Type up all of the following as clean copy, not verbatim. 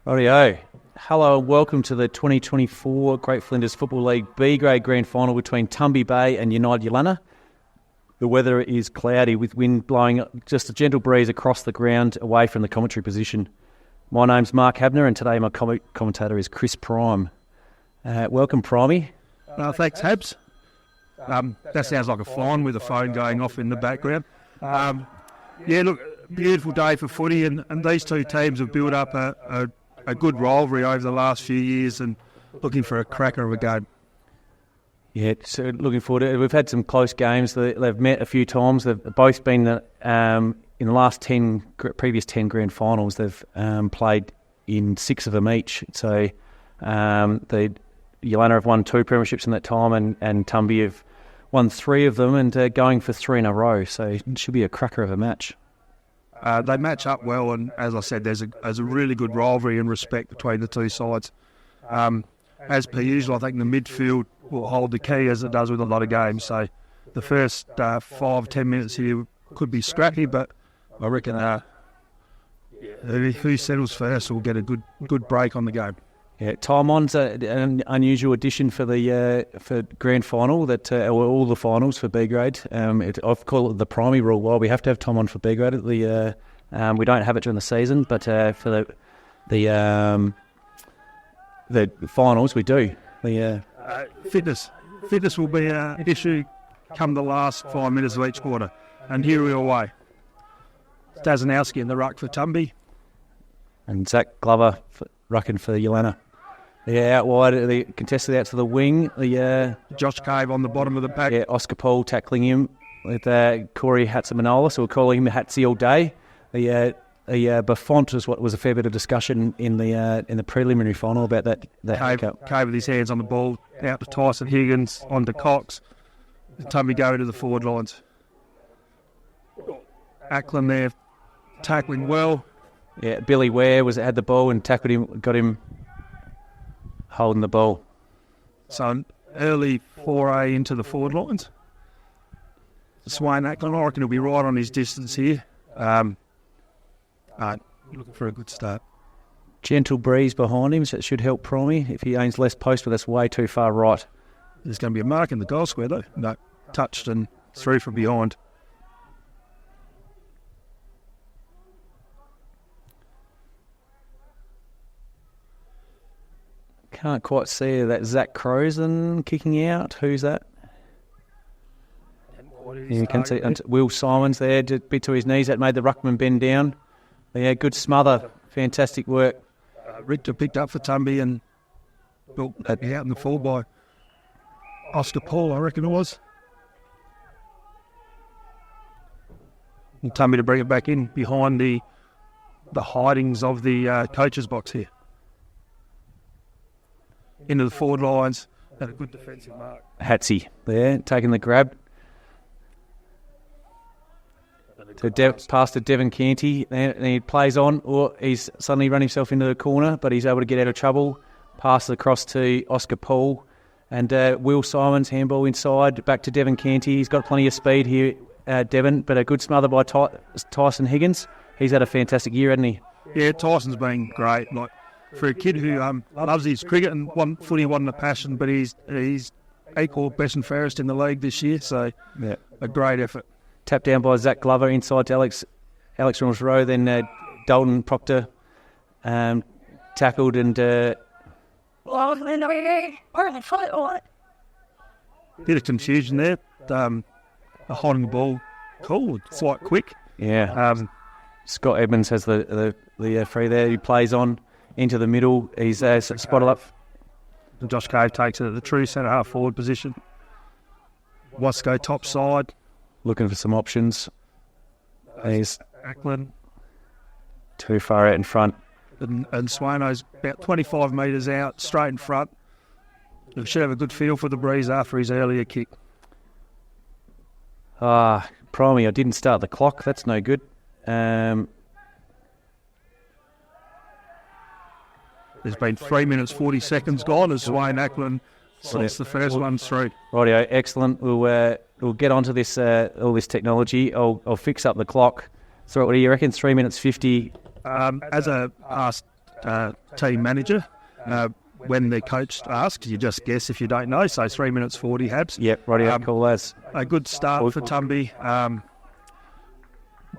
Rightio. Hello and welcome to the 2024 Great Flinders Football League B-Grade Grand Final between Tumby Bay and Yeelanna. The weather is cloudy with wind blowing just a gentle breeze across the ground away from the commentary position. My name's Mark Habner and today my commentator is Chris Prime. Welcome, Primey. Thanks, Habs. That sounds like a fine with a phone going off in the background. Beautiful day for footy, and these two teams have built up a good rivalry over the last few years and looking for a cracker of a game. Yeah, so looking forward to it. We've had some close games. They've met a few times. They've both been in the last previous 10 grand finals. They've played in 6 of them each. So the Yeelanna have won 2 premierships in that time, and Tumby have won 3 of them and going for 3 in a row. So it should be a cracker of a match. They match up well, and as I said, there's a really good rivalry and respect between the two sides. As per usual, I think the midfield will hold the key, as it does with a lot of games. So the first 5-10 minutes here could be scrappy, but I reckon who settles first will get a good break on the game. Yeah, time on's an unusual addition for the for grand final or all the finals for B grade. I've called it the primary rule. While we have to have time on for B grade, we don't have it during the season, but for the finals we do. Fitness will be an issue come the last 5 minutes of each quarter, and here we are away. Stazanowski in the ruck for Tumby, and Zach Glover rucking for Yeelanna. Yeah, out wide, the contested out to the wing. Josh Cave on the bottom of the pack. Yeah, Oscar Paul tackling him with Corey Hatzamanola, so we'll call him Hatzy all day. The Buffont is what was a fair bit of discussion in the preliminary final about that Cave with his hands on the ball, out to Tyson Higgins, on to Cox. Tumby go to the forward lines. Ackland there, tackling well. Yeah, Billy Ware had the ball and tackled him, got him holding the ball. So an early foray into the forward lines. Swain Ackland, I reckon he'll be right on his distance here. Looking for a good start. Gentle breeze behind him, so it should help Primey if he aims less post, but that's way too far right. There's going to be a mark in the goal square though. No, touched and through from behind. Can't quite see that. Zach Crozen kicking out. Who's that? You can see Will Simons there, just a bit to his knees. That made the ruckman bend down. Yeah, good smother. Fantastic work. Richter picked up for Tumby and built out in the fall by Oscar Paul, I reckon it was. And Tumby to bring it back in behind the hidings of the coach's box here. Into the forward lines, and a good defensive mark. Hatsy there, taking the grab. Pass to Devon Canty, and he plays on, or he's suddenly run himself into the corner, but he's able to get out of trouble. Passes across to Oscar Paul, and Will Simons, handball inside, back to Devon Canty. He's got plenty of speed here, Devon, but a good smother by Tyson Higgins. He's had a fantastic year, hasn't he? Yeah, Tyson's been great. For a kid who loves his cricket and footy wasn't a passion, but he's equal best and fairest in the league this year, so yeah, a great effort. Tapped down by Zach Glover inside to Alex Rowe, then Dalton Proctor tackled and... Bit of confusion there. Holding the ball cool, quite quick. Yeah. Scott Edmonds has the free there. He plays on into the middle. He's spotted up. And Josh Cave takes it at the true centre half forward position. Wasco top side. Looking for some options. He's Ackland. Too far out in front. And Swano's about 25 metres out, straight in front. He should have a good feel for the breeze after his earlier kick. Primey, I didn't start the clock. That's no good. There's been 3 minutes 40 seconds gone as Wayne Ackland slots the first one through. Rightio, excellent. We'll get onto this all this technology. I'll fix up the clock. So what do you reckon? 3 minutes 50. As I asked team manager. When the coach asks, you just guess if you don't know. So 3 minutes 40, Habs. Yep, righty, cool as. A good start for Tumby.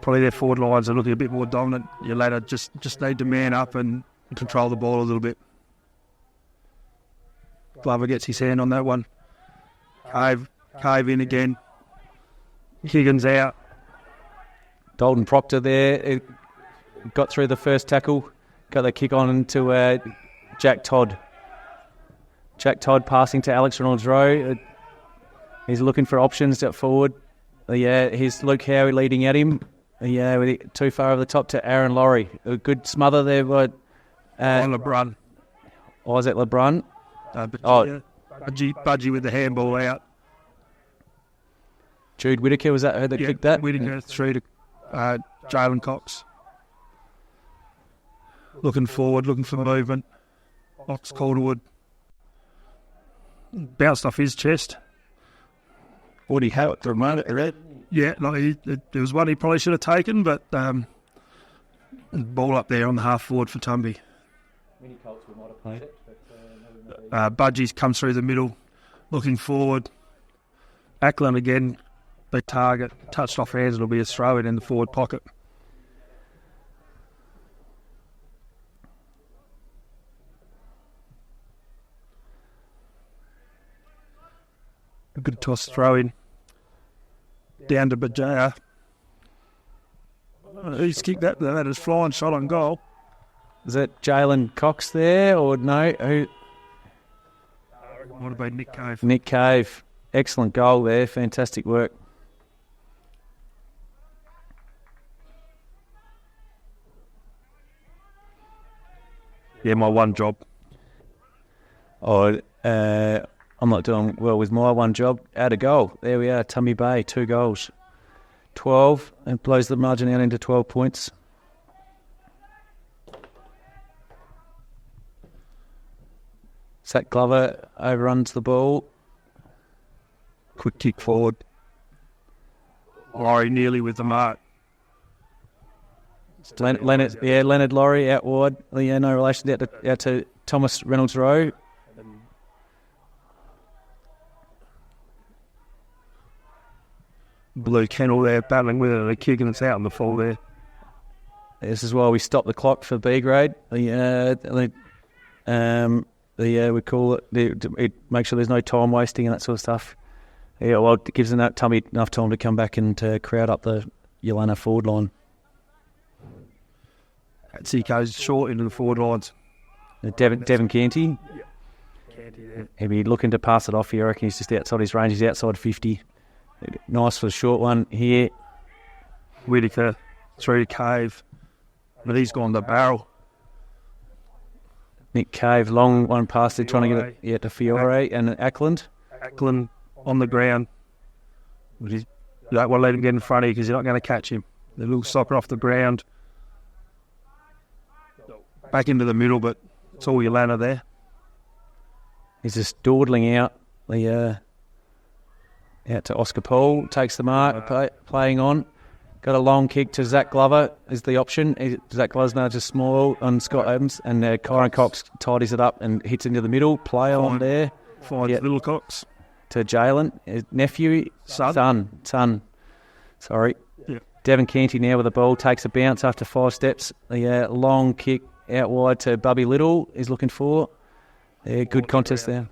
Probably their forward lines are looking a bit more dominant. Yeelanna just need to man up and control the ball a little bit. Glover gets his hand on that one. Cave in again. Higgins out. Dalton Proctor there. It got through the first tackle. Got the kick on into Jack Todd. Jack Todd passing to Alex Reynolds-Rowe. He's looking for options up forward. Here's Luke Howie leading at him. Too far over the top to Aaron Laurie. A good smother there by LeBrun. Isaac LeBrun. Budgie with the handball out. Jude Whittaker, was that who that kicked that? Whittaker through to Jalen Cox. Looking forward, looking for movement. Ox Calderwood. Bounced off his chest. What he had at the moment, right? Yeah, there was one he probably should have taken, but ball up there on the half forward for Tumby. Many Colts might have played it. Budgie's come through the middle, looking forward. Ackland again, big target, touched off hands, it'll be a throw in the forward pocket. A good toss throw in. Down to Bajaya. He's kicked that is flying shot on goal. Is that Jalen Cox there or no? Who? Might have been Nick Cave. Nick Cave. Excellent goal there. Fantastic work. Yeah, my one job. I'm not doing well with my one job. Out of goal. There we are. Tumby Bay, 2 goals. 12 and blows the margin out into 12 points. Zach Glover overruns the ball. Quick kick forward. Laurie nearly with the mark. Leonard Laurie out wide. Yeah, no relation out to Thomas Reynolds-Rowe. Blue Kennel there battling with it, a kick, and it's out in the fall there. This is why we stop the clock for B grade. We call it make sure there's no time wasting and that sort of stuff. Yeah, well, it gives Tumby enough time to come back and crowd up the Yeelanna forward line. He goes short into the forward lines. Devon Canty. Yeah. Canty there. He'll be looking to pass it off here. I reckon he's just outside his range. He's outside 50. Nice for the short one here. Whittaker through to Cave. But he's gone to barrel. Nick Cave, long one past there, trying to get it to Fiore and Ackland. Ackland on the ground. But you don't want to let him get in front of you because you're not going to catch him. The little soccer off the ground. Back into the middle, but it's all Yeelanna there. He's just dawdling out to Oscar Paul, takes the mark, playing on. Got a long kick to Zach Glover is the option. Zach Glover's now just small on Scott Adams, and Kyron Cox tidies it up and hits into the middle. Play on there. Finds Little Cox. To Jalen. His nephew? Son. Sorry. Yeah. Devon Canty now with the ball, takes a bounce after 5 steps. The long kick out wide to Bubby Little is looking for. Good contest there.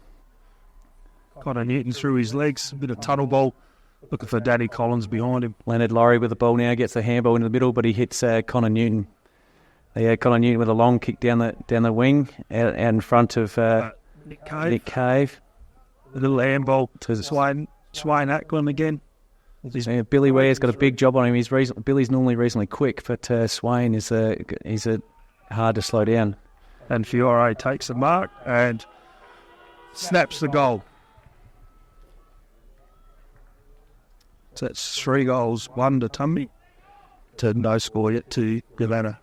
Connor Newton through his legs, a bit of tunnel ball, looking for Danny Collins behind him. Leonard Laurie with the ball now, gets the handball into the middle, but he hits Connor Newton. Connor Newton with a long kick down the wing, out in front of Nick Cave. A little handball to Swain Ackland again. Billy Ware's got a big job on him. Billy's normally reasonably quick, but Swain is hard to slow down. And Fiore takes the mark and snaps the goal. So that's 3 goals, 1 to Tumby, to no score yet to Yeelanna.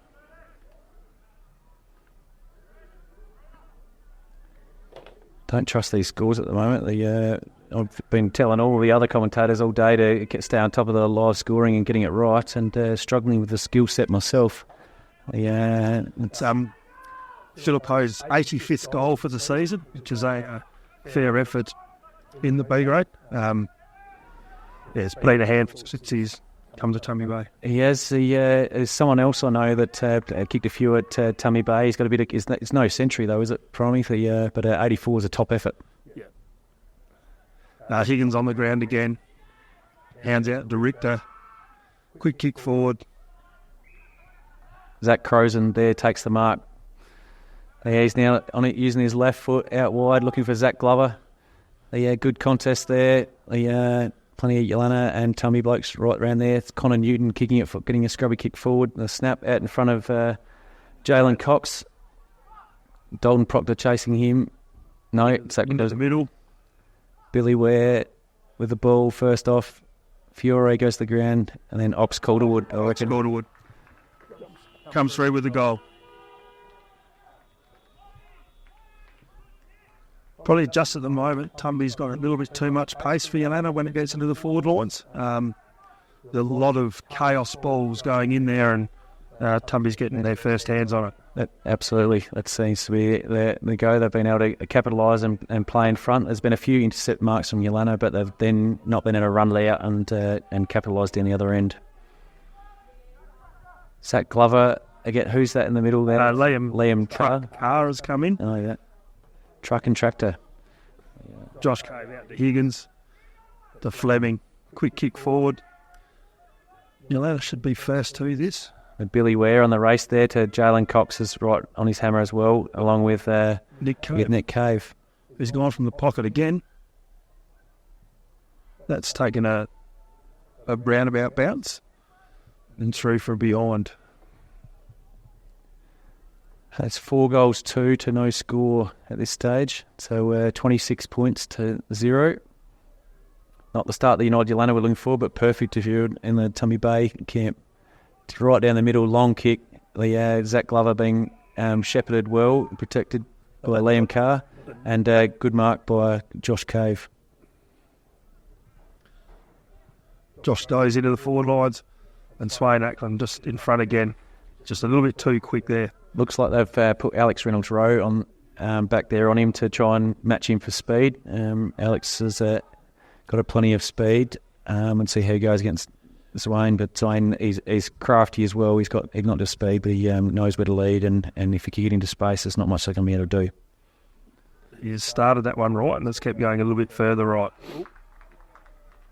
Don't trust these scores at the moment. I've been telling all the other commentators all day to stay on top of the live scoring and getting it right, and struggling with the skill set myself. Filippo's 85th goal for the season, which is a fair effort in the B grade. It's been a handful since he's come to Tumby Bay. He has. There's someone else I know that kicked a few at Tumby Bay. He's got a bit of. It's no century though, is it, Primey? But 84 is a top effort. Yeah. Higgins on the ground again. Hands out to Richter. Quick kick forward. Zach Crozen there takes the mark. Yeah, he's now on it using his left foot out wide, looking for Zach Glover. Good contest there. Plenty of Yeelanna and Tumby blokes right around there. It's Connor Newton kicking it, getting a scrubby kick forward. The snap out in front of Jalen Cox. Dalton Proctor chasing him. No, it's that into the middle. Billy Ware with the ball first off. Fiore goes to the ground, and then Ox Calderwood. Calderwood comes through with the goal. Probably just at the moment, Tumby's got a little bit too much pace for Yeelanna when it gets into the forward lines. There's a lot of chaos balls going in there, and Tumby's getting their first hands on it. Absolutely. That seems to be the go. They've been able to capitalise and play in front. There's been a few intercept marks from Yeelanna, but they've then not been able to run out and capitalise down the other end. Zach Glover, again, who's that in the middle there? Liam Carr. Carr has come in. Oh, yeah. Truck and tractor. Josh came out to Higgins, to Fleming. Quick kick forward. Yeelanna should be first to this. With Billy Ware on the race there to Jalen Cox is right on his hammer as well, along with Nick Cave. Who's gone from the pocket again. That's taken a roundabout bounce and through for behind. That's 4 goals, 2 to no score at this stage. So 26 points to 0. Not the start that United Yeelanna were looking for, but perfect if you're in the Tumby Bay camp. It's right down the middle, long kick. Zach Glover being shepherded well, protected by Liam Carr, and good mark by Josh Cave. Josh goes into the forward lines, and Swain Ackland just in front again. Just a little bit too quick there. Looks like they've put Alex Reynolds-Rowe on back there on him to try and match him for speed. Alex has got plenty of speed and see how he goes against Swain. But Swain, he's crafty as well. He's not just speed, but he knows where to lead. And if he can get into space, there's not much they're going to be able to do. He has started that one right and it's kept going a little bit further right.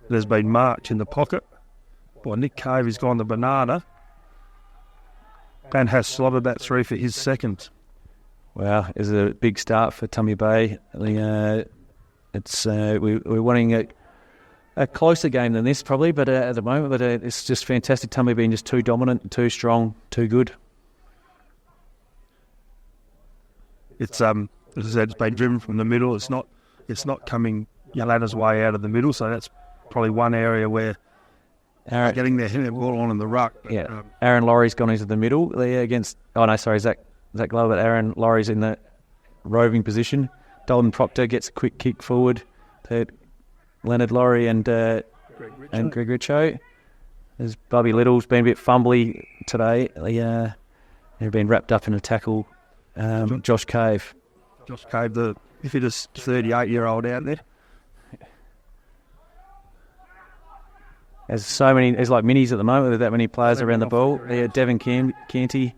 There's been marked in the pocket by Nick Cave. He's gone the banana. And has slotted that through for his second. Wow, it's a big start for Tumby Bay. We're wanting a closer game than this probably, but at the moment, it's just fantastic. Tumby being just too dominant, too strong, too good. It's as I said, it's been driven from the middle. It's not coming Yeelanna's way out of the middle, so that's probably one area where getting their ball on in the ruck. Yeah, Aaron Laurie's gone into the middle there against... Oh, no, sorry, Zach Glover, but Aaron Laurie's in the roving position. Dalton Proctor gets a quick kick forward to Leonard Laurie and Greg Richo. As Bobby Little's been a bit fumbly today. They've been wrapped up in a tackle. Josh Cave. Josh Cave, the fittest 38-year-old out there. There's like minis at the moment. There's that many players around the ball. Devin Canty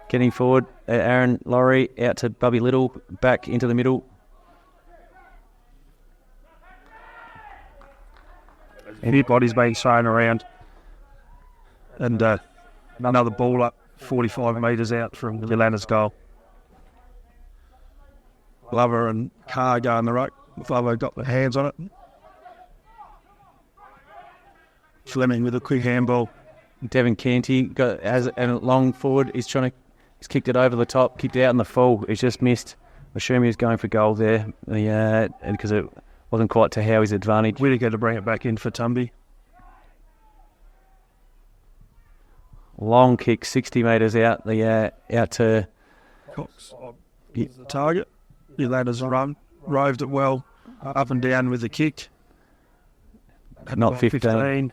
getting forward. Aaron Laurie out to Bubby Little, back into the middle. Anybody's being thrown around. And another ball up 45 metres out from Yeelanna's goal. Glover and Carr go in the ruck. Glover got the hands on it. Fleming with a quick handball. Devin Canty has a long forward. He's kicked it over the top, kicked it out in the full. He's just missed. I assume he was going for goal there, because it wasn't quite to Howie's advantage. Whittaker to bring it back in for Tumby. Long kick, 60 metres out. Out to Cox. The target. Yeelanna's run, roved it well, up and down with the kick. Not 15.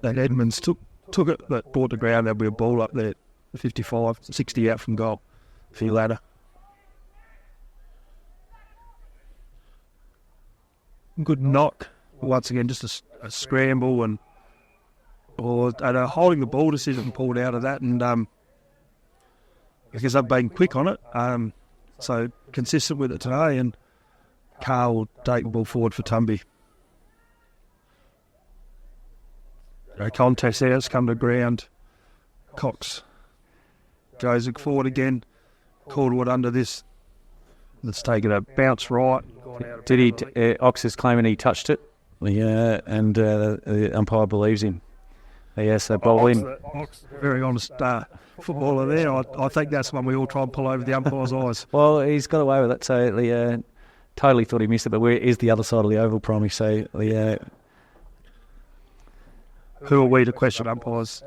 And Edmonds took it, but brought the ground. There'll be a ball up there, 55, 60 out from goal. for Yeelanna. Good knock. Once again, just a scramble and a holding the ball decision pulled out of that, and because they've been quick on it, so consistent with it today, and Carl will take the ball forward for Tumby. A contest there, it's come to ground. Cox goes forward again. Calderwood under this. Let's take it a bounce right. Did he? Ox is claiming he touched it. Yeah, and the umpire believes him. Yes, they bowl in. Ox, very honest footballer there. I think that's one we all try and pull over the umpire's eyes. Well, he's got away with it, so he totally thought he missed it, but where is the other side of the oval, Primary? So who are we to question umpires?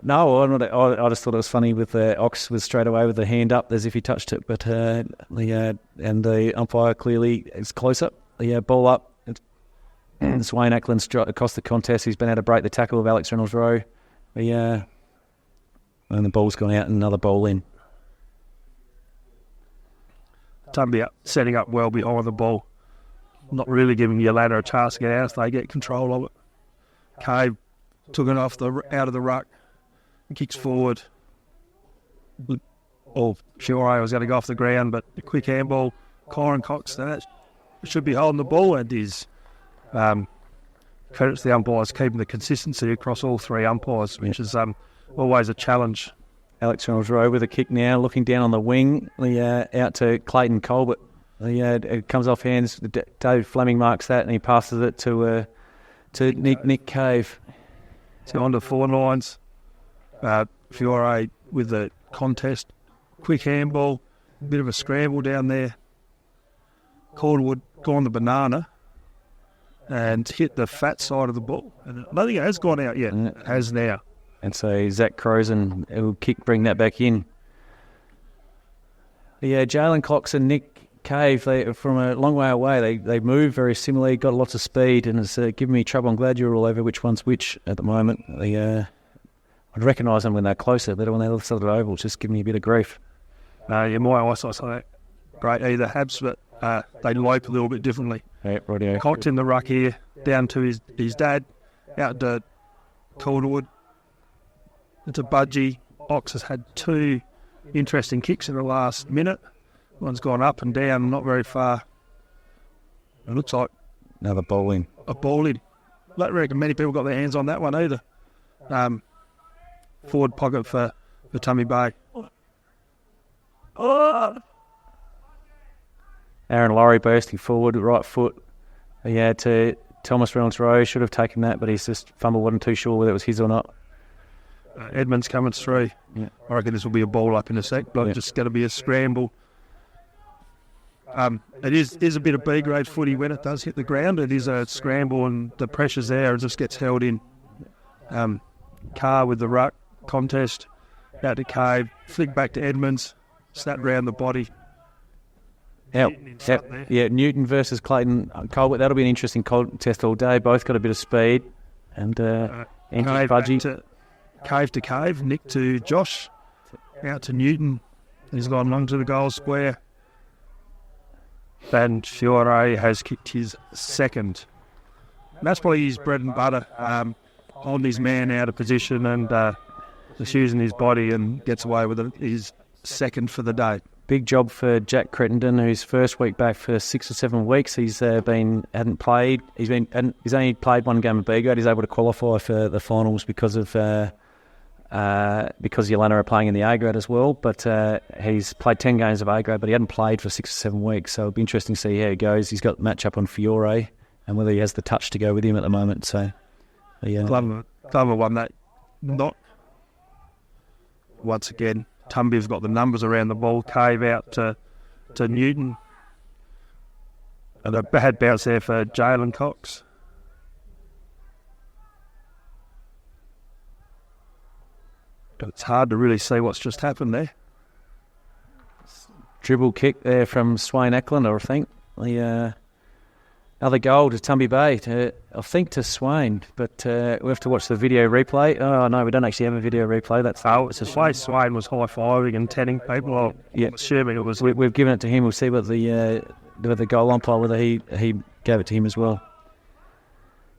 No, I just thought it was funny with Ox was straight away with the hand up as if he touched it, but and the umpire clearly is close up. The ball up. It's Wayne Ackland across the contest. He's been able to break the tackle of Alex Reynolds-Rowe. And the ball's gone out and another ball in. Tumby setting up well behind the ball. Not really giving Yeelanna a chance to get out if they get control of it. Cave took it out of the ruck. Kicks forward. Fiore was going to go off the ground, but a quick handball. Kyron Cox, that should be holding the ball, and is credits the umpires keeping the consistency across all three umpires, which is always a challenge. Alex Reynolds-Rowe with a kick now, looking down on the wing, out to Clayton Colbert. It comes off hands. Dave Fleming marks that, and he passes it to Nick Cave. It's gone to forward lines. Fiore with the contest. Quick handball. Bit of a scramble down there. Calderwood gone the banana and hit the fat side of the ball. And I don't think it has gone out yet. It has now. And so Zach Crozen will bring that back in. Jalen Cox and Nick Cave, they from a long way away, they move very similarly, got lots of speed, and it's giving me trouble. I'm glad you're all over which one's which at the moment. I'd recognise them when they're closer, but when they're sort of oval, it's just giving me a bit of grief. My eyesight's not great either, Habs, but they lope a little bit differently. Yeah, rightio. Cox in the ruck here, down to his dad, out to Calderwood. It's a budgie. Ox has had two interesting kicks in the last minute. One's gone up and down, not very far. It looks like another ball in. A ball in. I don't reckon many people got their hands on that one either. Forward pocket for Tumby Bay. Aaron Laurie bursting forward, right foot. To Thomas Reynolds-Rowe. Should have taken that, but he's just fumbled. Wasn't too sure whether it was his or not. Edmonds coming through. Yeah. I reckon this will be a ball up in a sec, but just going to be a scramble. It is a bit of B-grade footy when it does hit the ground. It is a scramble and the pressure's there. It just gets held in. Carr with the ruck contest. Out to Cave. Flick back to Edmonds. Snap round the body. Newton versus Clayton Colbert. That'll be an interesting contest all day. Both got a bit of speed. And Budgie. Cave to Cave. Nick to Josh. Out to Newton. He's gone long to the goal square. And Fiore has kicked his second. And that's probably his bread and butter. Holding his man out of position and just using his body, and gets away with it. His second for the day. Big job for Jack Crittenden, who's first week back for 6 or 7 weeks. He's hadn't played. He's only played one game of B grade. He's able to qualify for the finals because Yeelanna are playing in the A grade as well. But he's played 10 games of A grade, but he hadn't played for 6 or 7 weeks. So it'll be interesting to see how he goes. He's got match up on Fiore and whether he has the touch to go with him at the moment. So Glover won that knock. Once again, Tumby's got the numbers around the ball. Cave out to Newton. And a bad bounce there for Jalen Cox. It's hard to really see what's just happened there. Dribble kick there from Swain Eckland, I think. Another goal to Tumby Bay, I think to Swain, but we have to watch the video replay. Oh, no, we don't actually have a video replay. It's the way Swain was high-fiving and telling people. I'm assuming it was... We've given it to him. We'll see what the goal umpire, whether he gave it to him as well.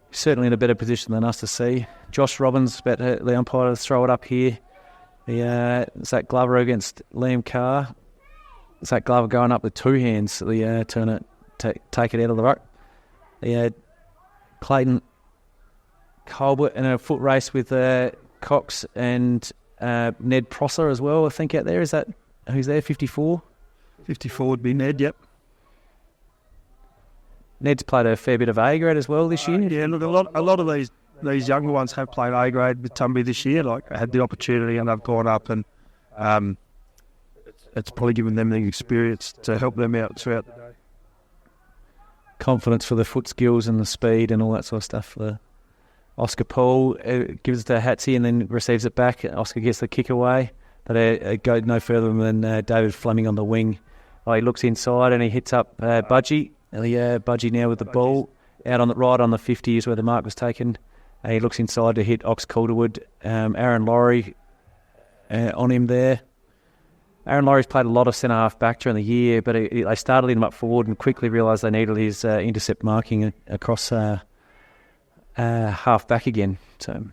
Certainly in a better position than us to see. Josh Robbins, about the umpire to throw it up here. Zach Glover against Liam Carr. Zach Glover going up with two hands. Turn it, take it out of the ruck. Clayton Colbert in a foot race with Cox and Ned Prosser as well, I think, out there. Is that who's there, 54? 54 would be Ned, yep. Ned's played a fair bit of A grade as well this year. Yeah, look, a lot of these younger ones have played A grade with Tumby this year. Like, had the opportunity and they've gone up, and it's probably given them the experience to help them out throughout the day. Confidence for the foot skills and the speed and all that sort of stuff. Oscar Paul gives it to Hatsy and then receives it back. Oscar gets the kick away. But go no further than David Fleming on the wing. He looks inside and he hits up Budgie. Budgie now with the ball out on right on the 50 is where the mark was taken. He looks inside to hit Ox Calderwood. Aaron Laurie on him there. Aaron Laurie's played a lot of centre-half back during the year, but they started him up forward and quickly realised they needed his intercept marking across half-back again. So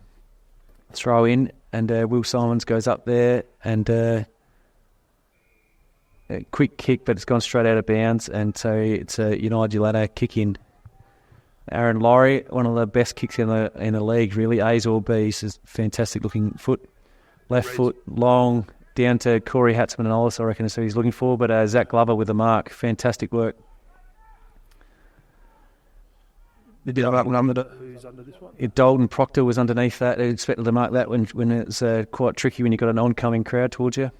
throw in, and Will Simons goes up there, and a quick kick, but it's gone straight out of bounds, and so it's a Yeelanna kick in. Aaron Laurie, one of the best kicks in the league, really. A's or B's, is fantastic-looking foot. Left foot, long... down to Corey Hatzman and Ollis, I reckon, is who he's looking for. But Zach Glover with the mark. Fantastic work. Did you have that one under who's under this one? Dalton Proctor was underneath that. They expected to mark that when it's quite tricky when you've got an oncoming crowd towards you.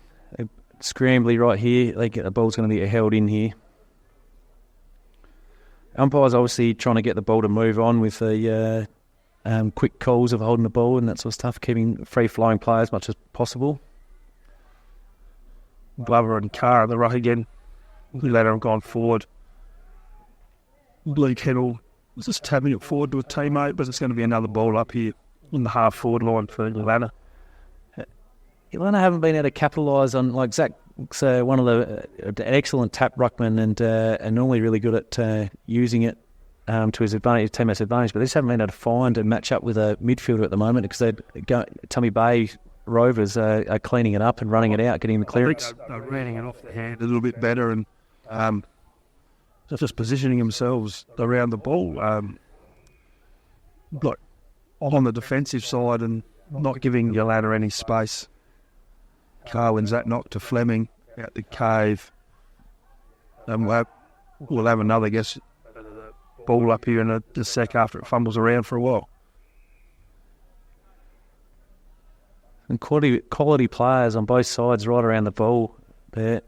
Scrambly right here. The ball's going to be held in here. Umpire's obviously trying to get the ball to move on with the quick calls of holding the ball and that sort of stuff, keeping free-flowing play as much as possible. Glover and Carr at the ruck again. Yeelanna have gone forward. Blue Kettle was just tapping it forward to a teammate, but it's going to be another ball up here in the half-forward line for Yeelanna. Yeelanna haven't been able to capitalise on, like Zach's one of the excellent tap ruckman and normally really good at using it to his advantage, teammate's advantage, but they just haven't been able to find a match up with a midfielder at the moment because Tumby Bay Rovers are cleaning it up and running it out, getting the clearance. They're running it off the hand a little bit better and just positioning themselves around the ball, like on the defensive side and not giving Yeelanna any space. Carr wins that knock to Fleming out the cave. And we'll have another ball up here in a sec after it fumbles around for a while. And quality players on both sides right around the ball there.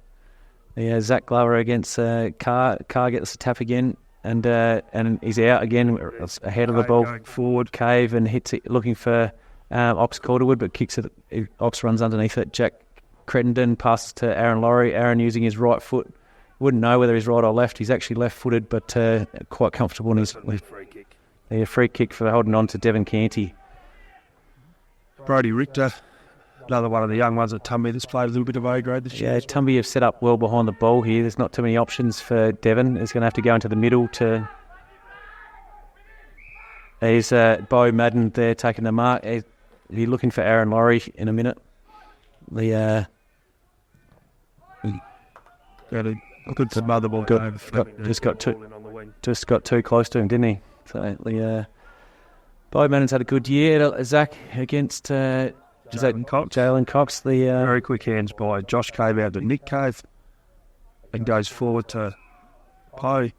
Zach Glover against Carr. Carr gets the tap again, and he's out again ahead of the ball. Going forward. Cave and hits it, looking for Ox Calderwood, but kicks it. Ox runs underneath it. Jack Crittenden passes to Aaron Laurie. Aaron using his right foot. Wouldn't know whether he's right or left. He's actually left-footed, but quite comfortable in his free kick. Free kick for holding on to Devon Canty. Brody Richter, another one of the young ones at Tumby that's played a little bit of A grade this year. Yeah, Tumby have set up well behind the ball here. There's not too many options for Devon. He's going to have to go into the middle to... He's Bo Madden there taking the mark. He's looking for Aaron Laurie in a minute. Good smother ball. Just got too close to him, didn't he? So Bo Madden's had a good year. Zach against Jalen Cox. Very quick hands by Josh Cave out to Nick Cave and goes forward to Poe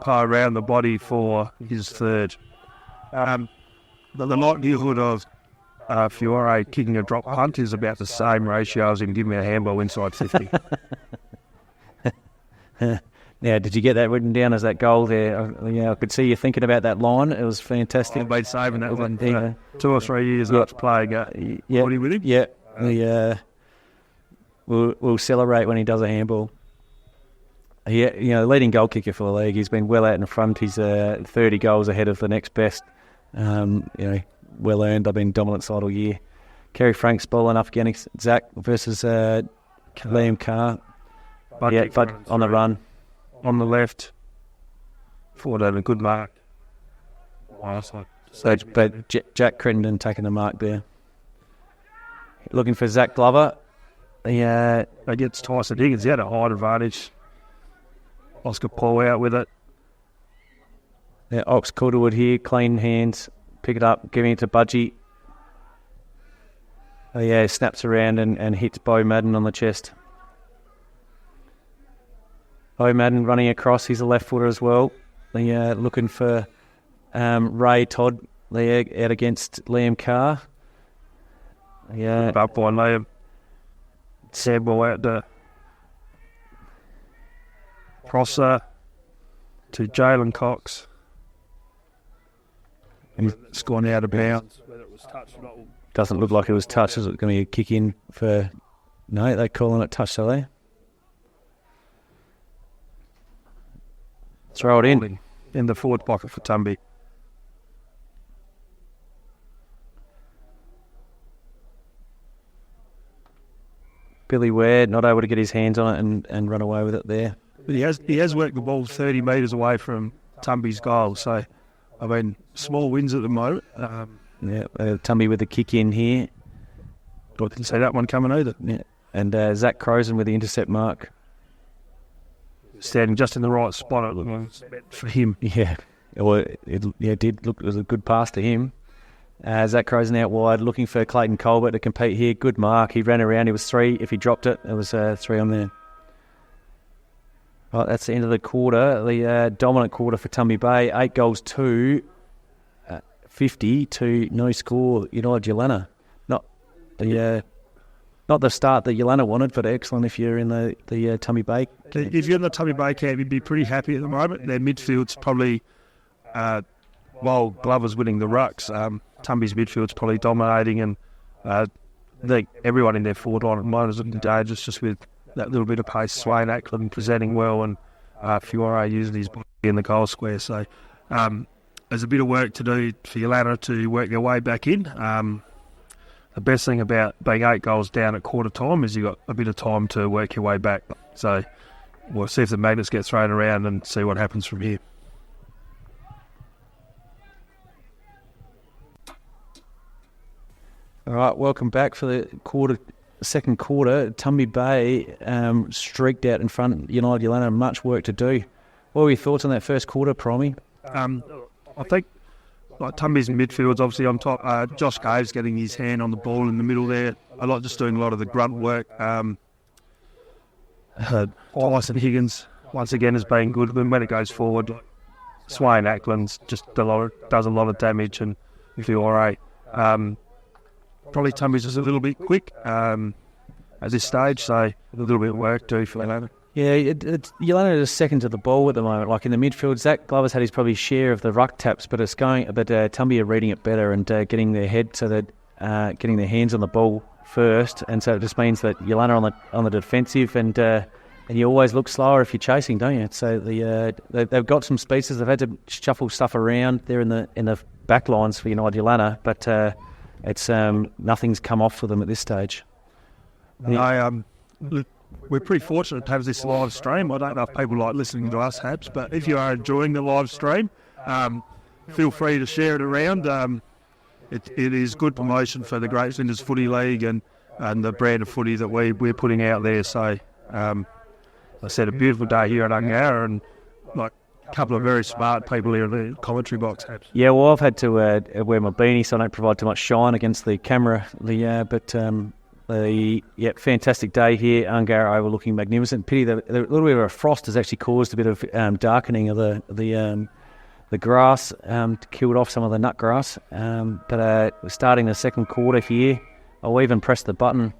around the body for his third. The likelihood of Fiore kicking a drop punt is about the same ratio as him giving a handball inside 50. Now, did you get that written down as that goal there? I could see you thinking about that line. It was fantastic. I've been saving that one for 2 or 3 years after playing footy with him. Yeah, we'll celebrate when he does a handball. leading goal kicker for the league. He's been well out in front. He's 30 goals ahead of the next best. Well earned. I've been dominant side all year. Kerry Frank's bowling up against Zach versus Liam Carr. Bud on the run. On the left. Forward over, good mark. But Jack Crittenden taking the mark there. Looking for Zach Glover. Against Tyson Higgins, he had a height advantage. Oscar Paul out with it. Ox Calderwood here, clean hands, pick it up, giving it to Budgie. Snaps around and hits Bo Madden on the chest. Bo Madden running across, he's a left footer as well. Looking for Ray Todd there out against Liam Carr. Up by Liam. Sad ball out to Prosser to Jalen Cox. And it's gone out of bounds. Whether it was touched or not. Doesn't look like it was touched. Is it going to be a kick in for... No, they're calling it touched, are they? Throw it in. In the forward pocket for Tumby. Billy Ware not able to get his hands on it and run away with it there. But he has worked the ball 30 metres away from Tumby's goal. So, small wins at the moment. Tumby with the kick in here. I didn't see that one coming either. Yeah. And Zach Crozen with the intercept mark. Standing just in the right spot, it looked like it was meant for him. Yeah. Well, it did look. It was a good pass to him. Zach Crozen out wide, looking for Clayton Colbert to compete here. Good mark. He ran around. He was 3. If he dropped it, it was 3 on there. Right, that's the end of the quarter. The dominant quarter for Tumby Bay. 8 goals, 2, 50 to no score. Yeelanna. Not the start that Yeelanna wanted, but excellent if you're in the Tumby Bay. If you're in the Tumby Bay camp, you'd be pretty happy at the moment. Their midfield's probably, while Glover's winning the rucks, Tumby's midfield's probably dominating, and everyone in their forward line at the moment is looking dangerous, just with that little bit of pace. Swain Ackland presenting well, and Fiore using his body in the goal square. So there's a bit of work to do for Yeelanna to work their way back in. The best thing about being 8 goals down at quarter time is you've got a bit of time to work your way back. So we'll see if the magnets get thrown around and see what happens from here. All right, welcome back for the second quarter. Tumby Bay streaked out in front. Yeelanna, much work to do. What were your thoughts on that first quarter, Promi? I think Tumby's midfield's obviously on top. Josh Cave's getting his hand on the ball in the middle there. I like just doing a lot of the grunt work. Tyson Higgins, once again, has been good. But when it goes forward, Swain Ackland's just does a lot of damage, and Fiore. Probably Tumby's just a little bit quick at this stage, so a little bit of work to do for Yeelanna. Yeah, Yeelanna is second to the ball at the moment. Like in the midfield, Zach Glover's had his probably share of the ruck taps, but Tumby are reading it better and getting their head so that getting their hands on the ball first, and so it just means that Yeelanna on the defensive, and you always look slower if you're chasing, don't you? So they've got some spaces. They've had to shuffle stuff around there in the back lines for Yeelanna, but it's nothing's come off for them at this stage. Look, we're pretty fortunate to have this live stream. I don't know if people like listening to us, Habs, but if you are enjoying the live stream, feel free to share it around. It is good promotion for the Great Flinders Footy League and the brand of footy that we're putting out there. So, I said, a beautiful day here at Ungara, and like a couple of very smart people here in the commentary box. Habs. Yeah, well, I've had to wear my beanie so I don't provide too much shine against the camera. Fantastic day here. Ungara overlooking magnificent. Pity the little bit of a frost has actually caused a bit of darkening of the grass, killed off some of the nut grass. But we're starting the second quarter here. I'll even press the button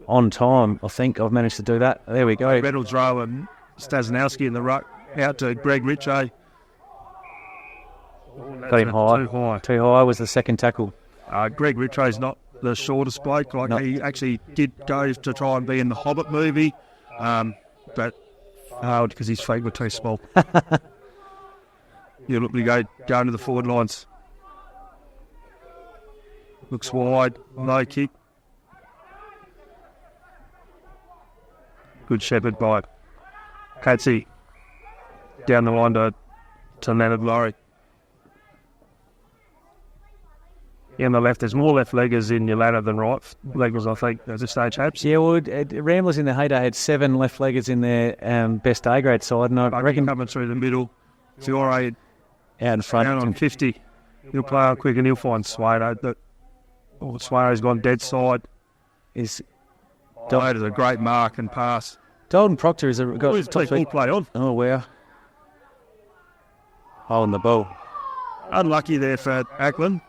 on time. I think I've managed to do that. There we go. Reynolds Rowe and Stasnowski in the ruck. Out to Greg Ritchie. Got him high. Too high was the second tackle. Greg Ritchie's not the shortest bloke. He actually did go to try and be in the Hobbit movie, but hard because his feet were too small. You look to go into the forward lines. Looks wide, low kick. Good shepherd by Patsy. Down the line to Leonard Laurie. On the left, there's more left leggers in Yeelanna than right leggers, I think, at this stage, Habs. Yeah, well, Ramblers in the heyday had 7 left leggers in their best A grade side, and I reckon coming through the middle, Fiore out in front down on 50. He'll play out quick and he'll find Suedo. Suedo's gone dead side. Is That is a great mark and pass. Dalton Proctor is got His top full speed. play on. Oh wow, holding the ball. Unlucky there for Ackland.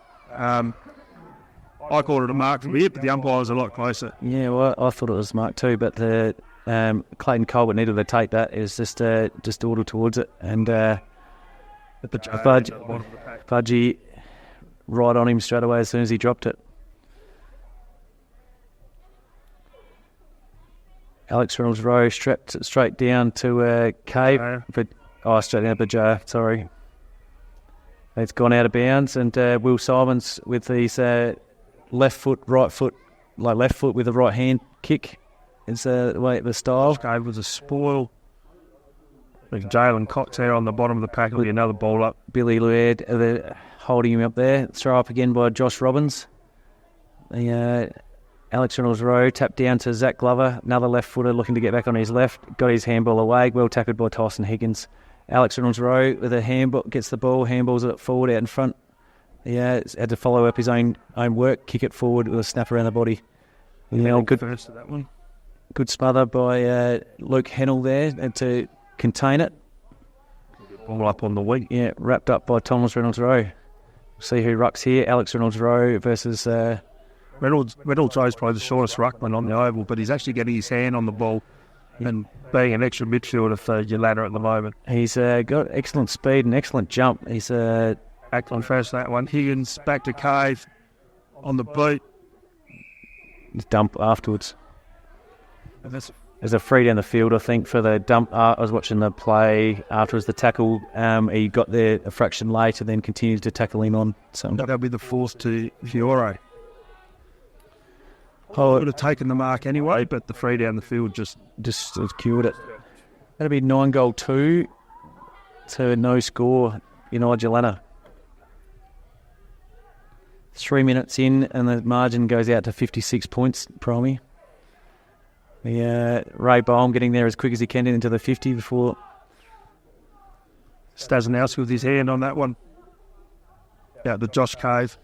I called it a mark from here, but the umpire was a lot closer. Yeah, well, I thought it was marked too, but the Clayton Colbert needed to take that. It was just ordered towards it, and Budgie right on him straight away as soon as he dropped it. Alex Reynolds Rowe strapped straight down to Cave, straight down to Bajaya, sorry. It's gone out of bounds, and Will Simons with his left foot with a right hand kick is the style. Cave was a spoil. Jalen Cox there on the bottom of the pack will be another ball up. Billy Laird holding him up there. Throw up again by Josh Robbins. Alex Reynolds Rowe tapped down to Zach Glover, another left footer looking to get back on his left. Got his handball away, well tackled by Tyson Higgins. Alex Reynolds Rowe with a handball gets the ball, handballs it forward out in front. Had to follow up his own work, kick it forward with a snap around the body. Good first to that one. Good smother by Luke Hennell there to contain it. Ball up on the wing. Yeah, wrapped up by Thomas Reynolds Rowe. See who rucks here. Alex Reynolds Rowe versus Reynolds Rowe's probably the shortest ruckman on the oval, but he's actually getting his hand on the ball and being an extra midfielder for Yeelanna at the moment. He's got excellent speed and excellent jump. He's Ackland first that one. Higgins back to Cave on the beat. Dump afterwards. And that's There's a free down the field, I think, for the dump. I was watching the play afterwards. The tackle, he got there a fraction late and then continued to tackle him on. So that'll be the fourth to Fiore. Oh, would have taken the mark anyway, but the free down the field just cured it. That'll be 9-2 to no score in Yeelanna. 3 minutes in, and the margin goes out to 56 points, Primey. Ray Bohm getting there as quick as he can into the 50 before Stasnowski with his hand on that one. Yeah, the Josh Cave.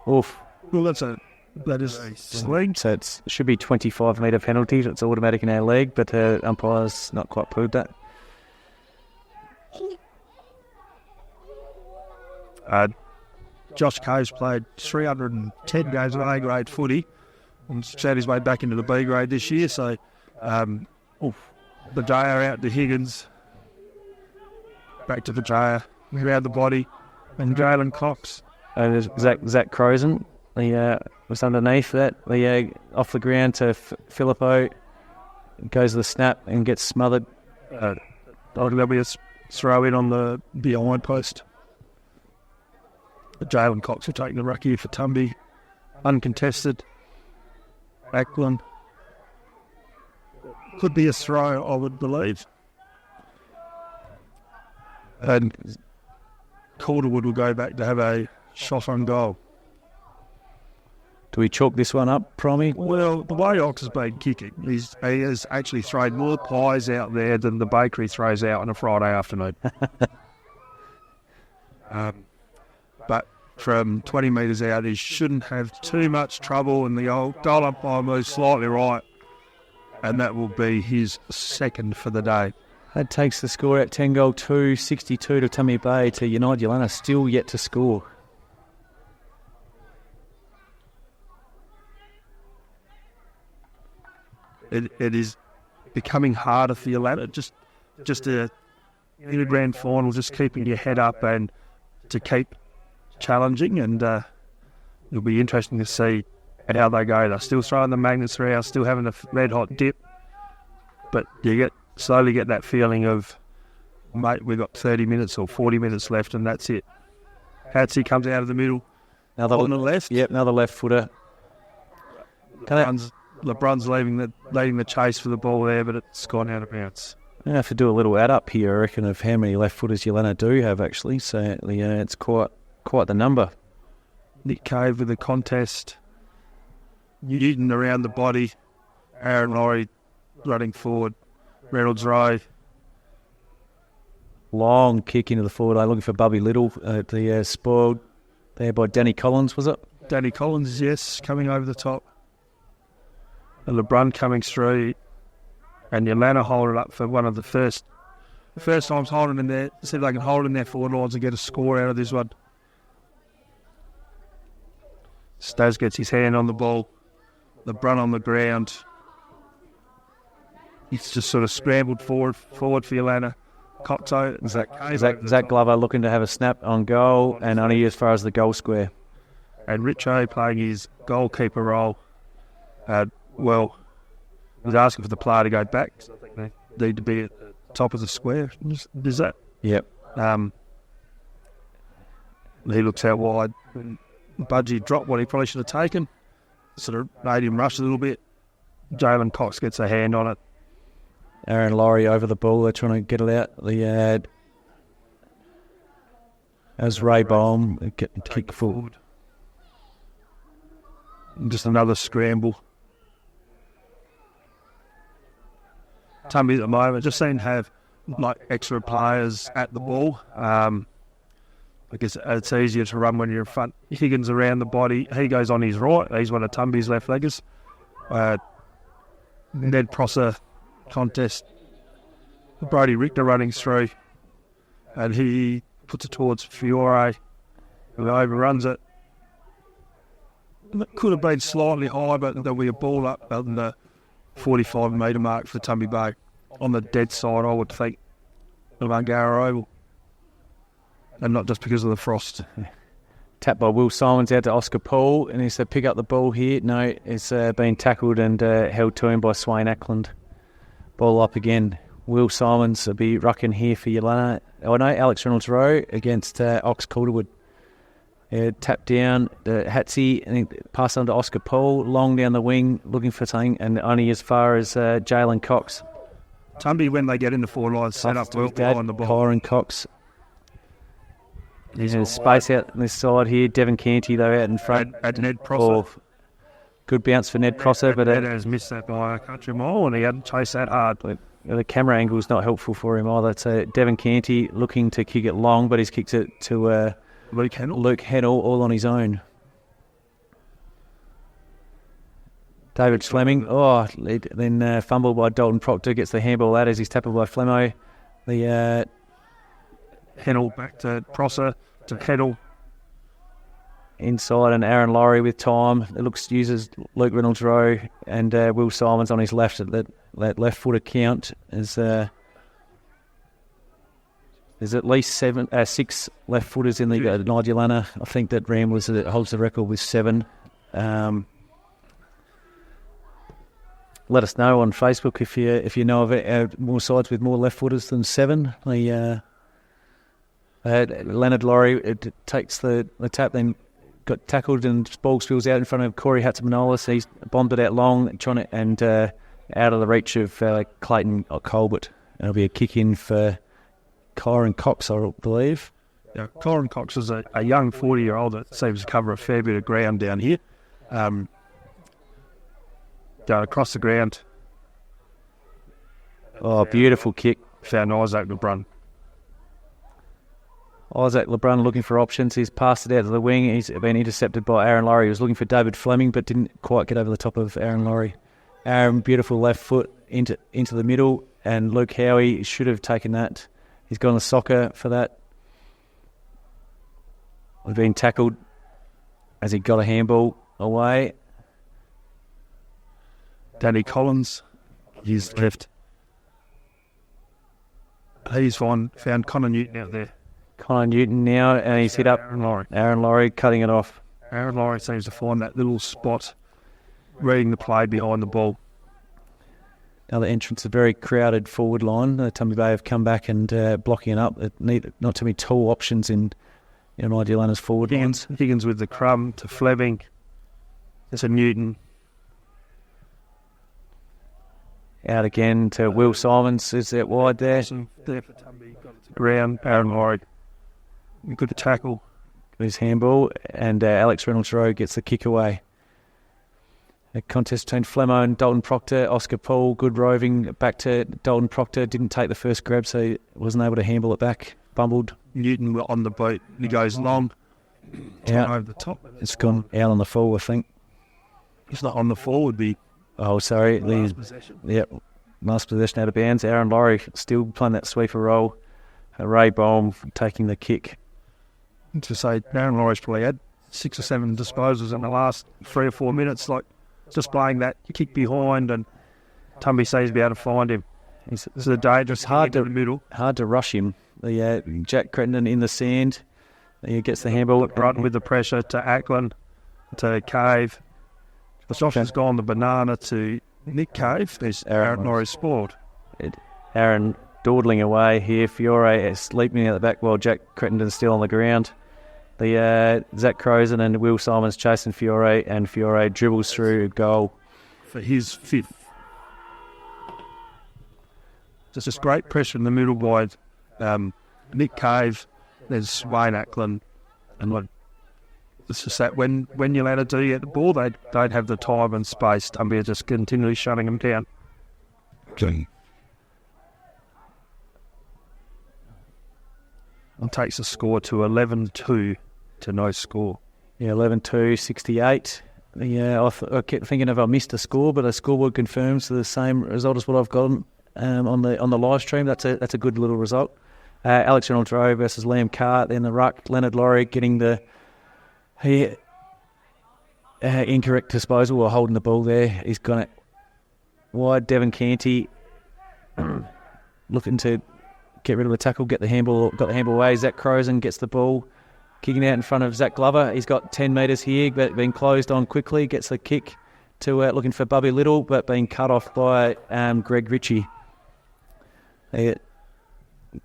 Oof. Well, that is a swing. So it should be 25-metre penalty. It's automatic in our league, but umpire's not quite proved that. Josh Cave's played 310 games of A-grade footy and showed his way back into the B-grade this year. So the Jaya out to Higgins, back to the Jaya, around the body, and Jalen Cox. There's Zach Crozen. He was underneath that. Off the ground to Filippo. Goes to the snap and gets smothered. There'll be a throw in on the behind post. Jalen Cox will take the ruck here for Tumby. Uncontested. Ackland. Could be a throw, I would believe. And Calderwood will go back to have a shot on goal. Do we chalk this one up, Promi? Well, the way Ox has been kicking, he has actually thrown more pies out there than the bakery throws out on a Friday afternoon. But from 20 metres out, he shouldn't have too much trouble, and the old goal umpire moves slightly right, and that will be his second for the day. That takes the score at 10-2, 62 to Tummy Bay to United Yeelanna, still yet to score. It is becoming harder for Yeelanna, just in a grand final, just keeping your head up and to keep challenging, and it'll be interesting to see how they go. They're still throwing the magnets around, still having a red-hot dip, but you get slowly get that feeling of, mate, we've got 30 minutes or 40 minutes left and that's it. Hatsy comes out of the middle. On the left. Yep, another left footer. LeBron's leading the chase for the ball there, but it's gone out of bounds. I have to do a little add up here, I reckon, of how many left footers Yeelanna do have actually. So it's quite the number. Nick Cave with the contest. Newton around the body. Aaron Laurie running forward. Reynolds Rowe. Long kick into the forward line, looking for Bubby Little. The spoiled there by Danny Collins, was it? Danny Collins, yes, coming over the top. And LeBron coming through. And Yeelanna holding it up for one of the first times holding in there. See if they can hold in their forward lines and get a score out of this one. Stas gets his hand on the ball. LeBron on the ground. He's just sort of scrambled forward for Yeelanna. Cotto. Zach Glover looking to have a snap on goal and only as far as the goal square. And Richo playing his goalkeeper role. He's asking for the player to go back. So I think they need to be at the top of the square. Is that? Yep. He looks out wide. Budgie dropped what he probably should have taken. Sort of made him rush a little bit. Jalen Cox gets a hand on it. Aaron Laurie over the ball. They're trying to get it out. As Ray Baum kick forward. Just another scramble. Tumby at the moment just seem to have extra players at the ball. I guess it's easier to run when you're in front. Higgins around the body. He goes on his right. He's one of Tumby's left leggers. Ned Prosser contest. Brody Richter running through. And he puts it towards Fiore, who overruns it. It could have been slightly high, but there'll be a ball up on the 45-metre mark for Tumby Bay. On the dead side, I would think, of Angara Oval. And not just because of the frost. Tapped by Will Simons out to Oscar Paul, and he's to pick up the ball here. No, it's been tackled and held to him by Swain Ackland. Ball up again. Will Simons will be rucking here for Yeelanna. Oh no, Alex Reynolds Rowe against Ox Calderwood. Tap down the Hatsy and pass on to Oscar Paul, long down the wing, looking for something, and only as far as Jalen Cox. Tumby, when they get in the forward line, set up well behind the ball. Kyron Cox. There's space out on this side here. Devon Canty, though, out in front. At Ned Prosser. Good bounce for Ned Prosser. But Ned has missed that by a country mile, and he hadn't chased that hard. But the camera angle is not helpful for him either. So Devon Canty looking to kick it long, but he's kicked it to Luke Hennell, all on his own. David Fleming. Then fumbled by Dalton Proctor. Gets the handball out as he's tackled by Flemo. The Hennell back to Prosser, to Hennell. Inside, and Aaron Laurie with time. It uses Luke Reynolds Rowe and Will Simons on his left. That left footer count is there's at least 6 left footers in the Yeelanna. I think that Ramblers holds the record with 7. Let us know on Facebook if you know of more sides with more left footers than 7. Leonard Laurie takes the tap, then got tackled and ball spills out in front of Corey Hatzimanolis. He's bombed it out long, out of the reach of Clayton Colbert. It'll be a kick in for Kyron Cox, I believe. Yeah, Kyron Cox is a young 40-year-old that seems to cover a fair bit of ground down here. Going across the ground. Oh, beautiful kick. Found Isaac LeBrun. Isaac LeBrun looking for options. He's passed it out to the wing. He's been intercepted by Aaron Laurie. He was looking for David Fleming, but didn't quite get over the top of Aaron Laurie. Aaron, beautiful left foot into the middle, and Luke Howie should have taken that. He's gone to soccer for that. We've been tackled as he got a handball away. Danny Collins, he's left. He's found Connor Newton out there. Connor Newton now, and he's hit up Aaron Laurie cutting it off. Aaron Laurie seems to find that little spot, reading the play behind the ball. Another entrance, a very crowded forward line. Tumby Bay have come back and blocking it up. Need not too many tall options in Yeelanna's forward lines. Higgins with the crumb to Fleming. There's a Newton. Out again to Will Simons, is that wide there. There for Tumby, got it to ground. Aaron Laurie, good tackle. His handball, and Alex Reynolds-Rowe gets the kick away. A contest between Flemo and Dalton Proctor. Oscar Paul, good roving back to Dalton Proctor. Didn't take the first grab, so he wasn't able to handle it back. Bumbled. Newton on the boot. He goes long. Out. Over the top. It's gone out on the full, I think. It's not on the forward. Be Oh, sorry. last possession. Yep. Last possession out of bounds. Aaron Laurie still playing that sweeper role. Ray Baum taking the kick. To say, Aaron Laurie's probably had 6 or 7 disposals in the last 3 or 4 minutes, like displaying that kick behind, and Tumby seems to be able to find him. This is a dangerous hard to the middle. Hard to rush him. The Jack Crittenden in the sand. He gets the handball. Brutton with the pressure to Ackland, to Cave. The Josh has gone the banana to Nick Cave. There's Aaron Laurie's sport. Aaron dawdling away here. Fiore is leaping out the back while Jack Crittenden's still on the ground. The Zach Crozen and Will Simons chasing Fiore, and Fiore dribbles through a goal for his 5th. Just great pressure in the middle by Nick Cave. There's Wayne Ackland, and it's just that when Yeelanna do get the ball, they don't have the time and space. Tumby are just continually shutting them down. Okay. And takes the score to 11-2 to no score. Yeah, 11-2, 68. I kept thinking if I missed a score, but a scoreboard confirms the same result as what I've got on the live stream. That's a good little result. Alex Reynolds-Rowe versus Liam Carr. Then the ruck. Leonard Laurie getting the incorrect disposal or holding the ball there. He's got it wide. Devon Canty looking to get rid of the tackle, got the handball away. Zach Crozen gets the ball, kicking out in front of Zach Glover. He's got 10 metres here, but being closed on quickly. Gets the kick to looking for Bubby Little, but being cut off by Greg Ritchie.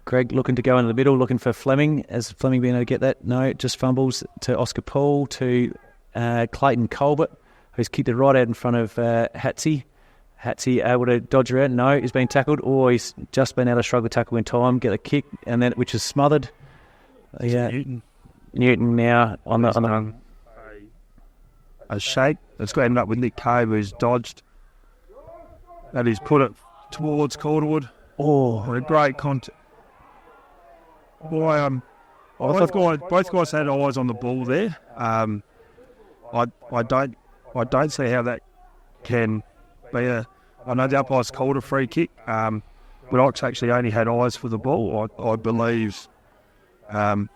Greg looking to go into the middle, looking for Fleming. Has Fleming been able to get that? No, just fumbles to Oscar Paul, to Clayton Colbert, who's kicked it right out in front of Hatsy. Hatsy able to dodge around? No, he's been tackled, or he's just been able to struggle tackle in time, get a kick, and then which is smothered. Newton now on the a shake. It's going to end up with Nick Cave, who's dodged. And he's put it towards Calderwood. Oh, a great contact. Boy, both guys had eyes on the ball there. I don't see how that can be a. I know the umpire's called a free kick, but Ox actually only had eyes for the ball, I believe. But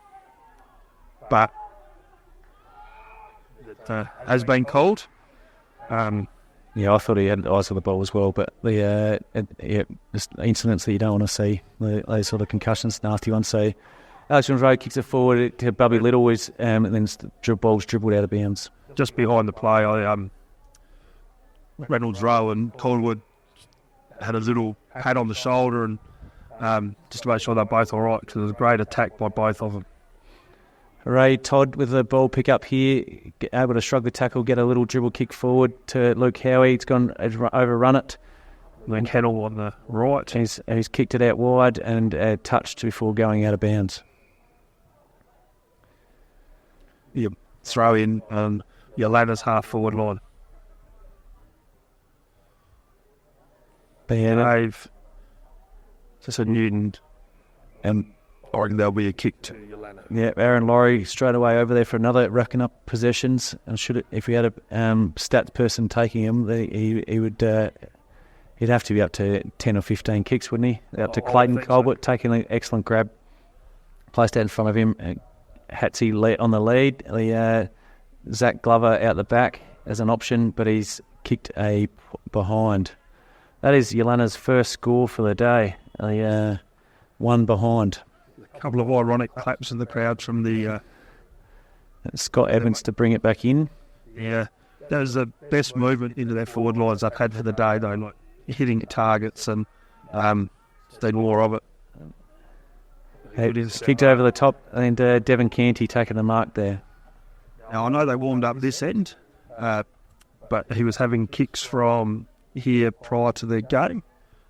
it has been called. Yeah, I thought he had eyes for the ball as well, but the just incidents that you don't want to see, those sort of concussions, nasty ones. So Alex Rowe kicks it forward to Bubby Little, and then the ball's dribbled out of bounds. Just behind the play, Reynolds Rowe and Calderwood had a little pat on the shoulder, and just to make sure they're both all right, because it was a great attack by both of them. Ray Todd with the ball pick up here, able to shrug the tackle, get a little dribble kick forward to Luke Howie. He's gone overrun it. Then Kennel on the right. He's kicked it out wide and touched before going out of bounds. You throw in Yeelanna's half forward line. Dave, just a Newton, and I reckon there'll be a kick to Yeelanna. Yeah, Aaron Laurie straight away over there for another racking up possessions. And if we had a stats person taking him, he would he'd have to be up to 10 or 15 kicks, wouldn't he? Up to Clayton Colbert taking an excellent grab, placed out in front of him. Hatsy on the lead. Zach Glover out the back as an option, but he's kicked a behind. That is Yeelanna's first score for the day. One behind. A couple of ironic claps in the crowd from the Scott Evans to bring it back in. Yeah, that was the best movement into their forward lines I've had for the day, though. Like hitting targets and did more of it. Kicked over the top, and Devon Canty taking the mark there. Now, I know they warmed up this end, but he was having kicks from here prior to the game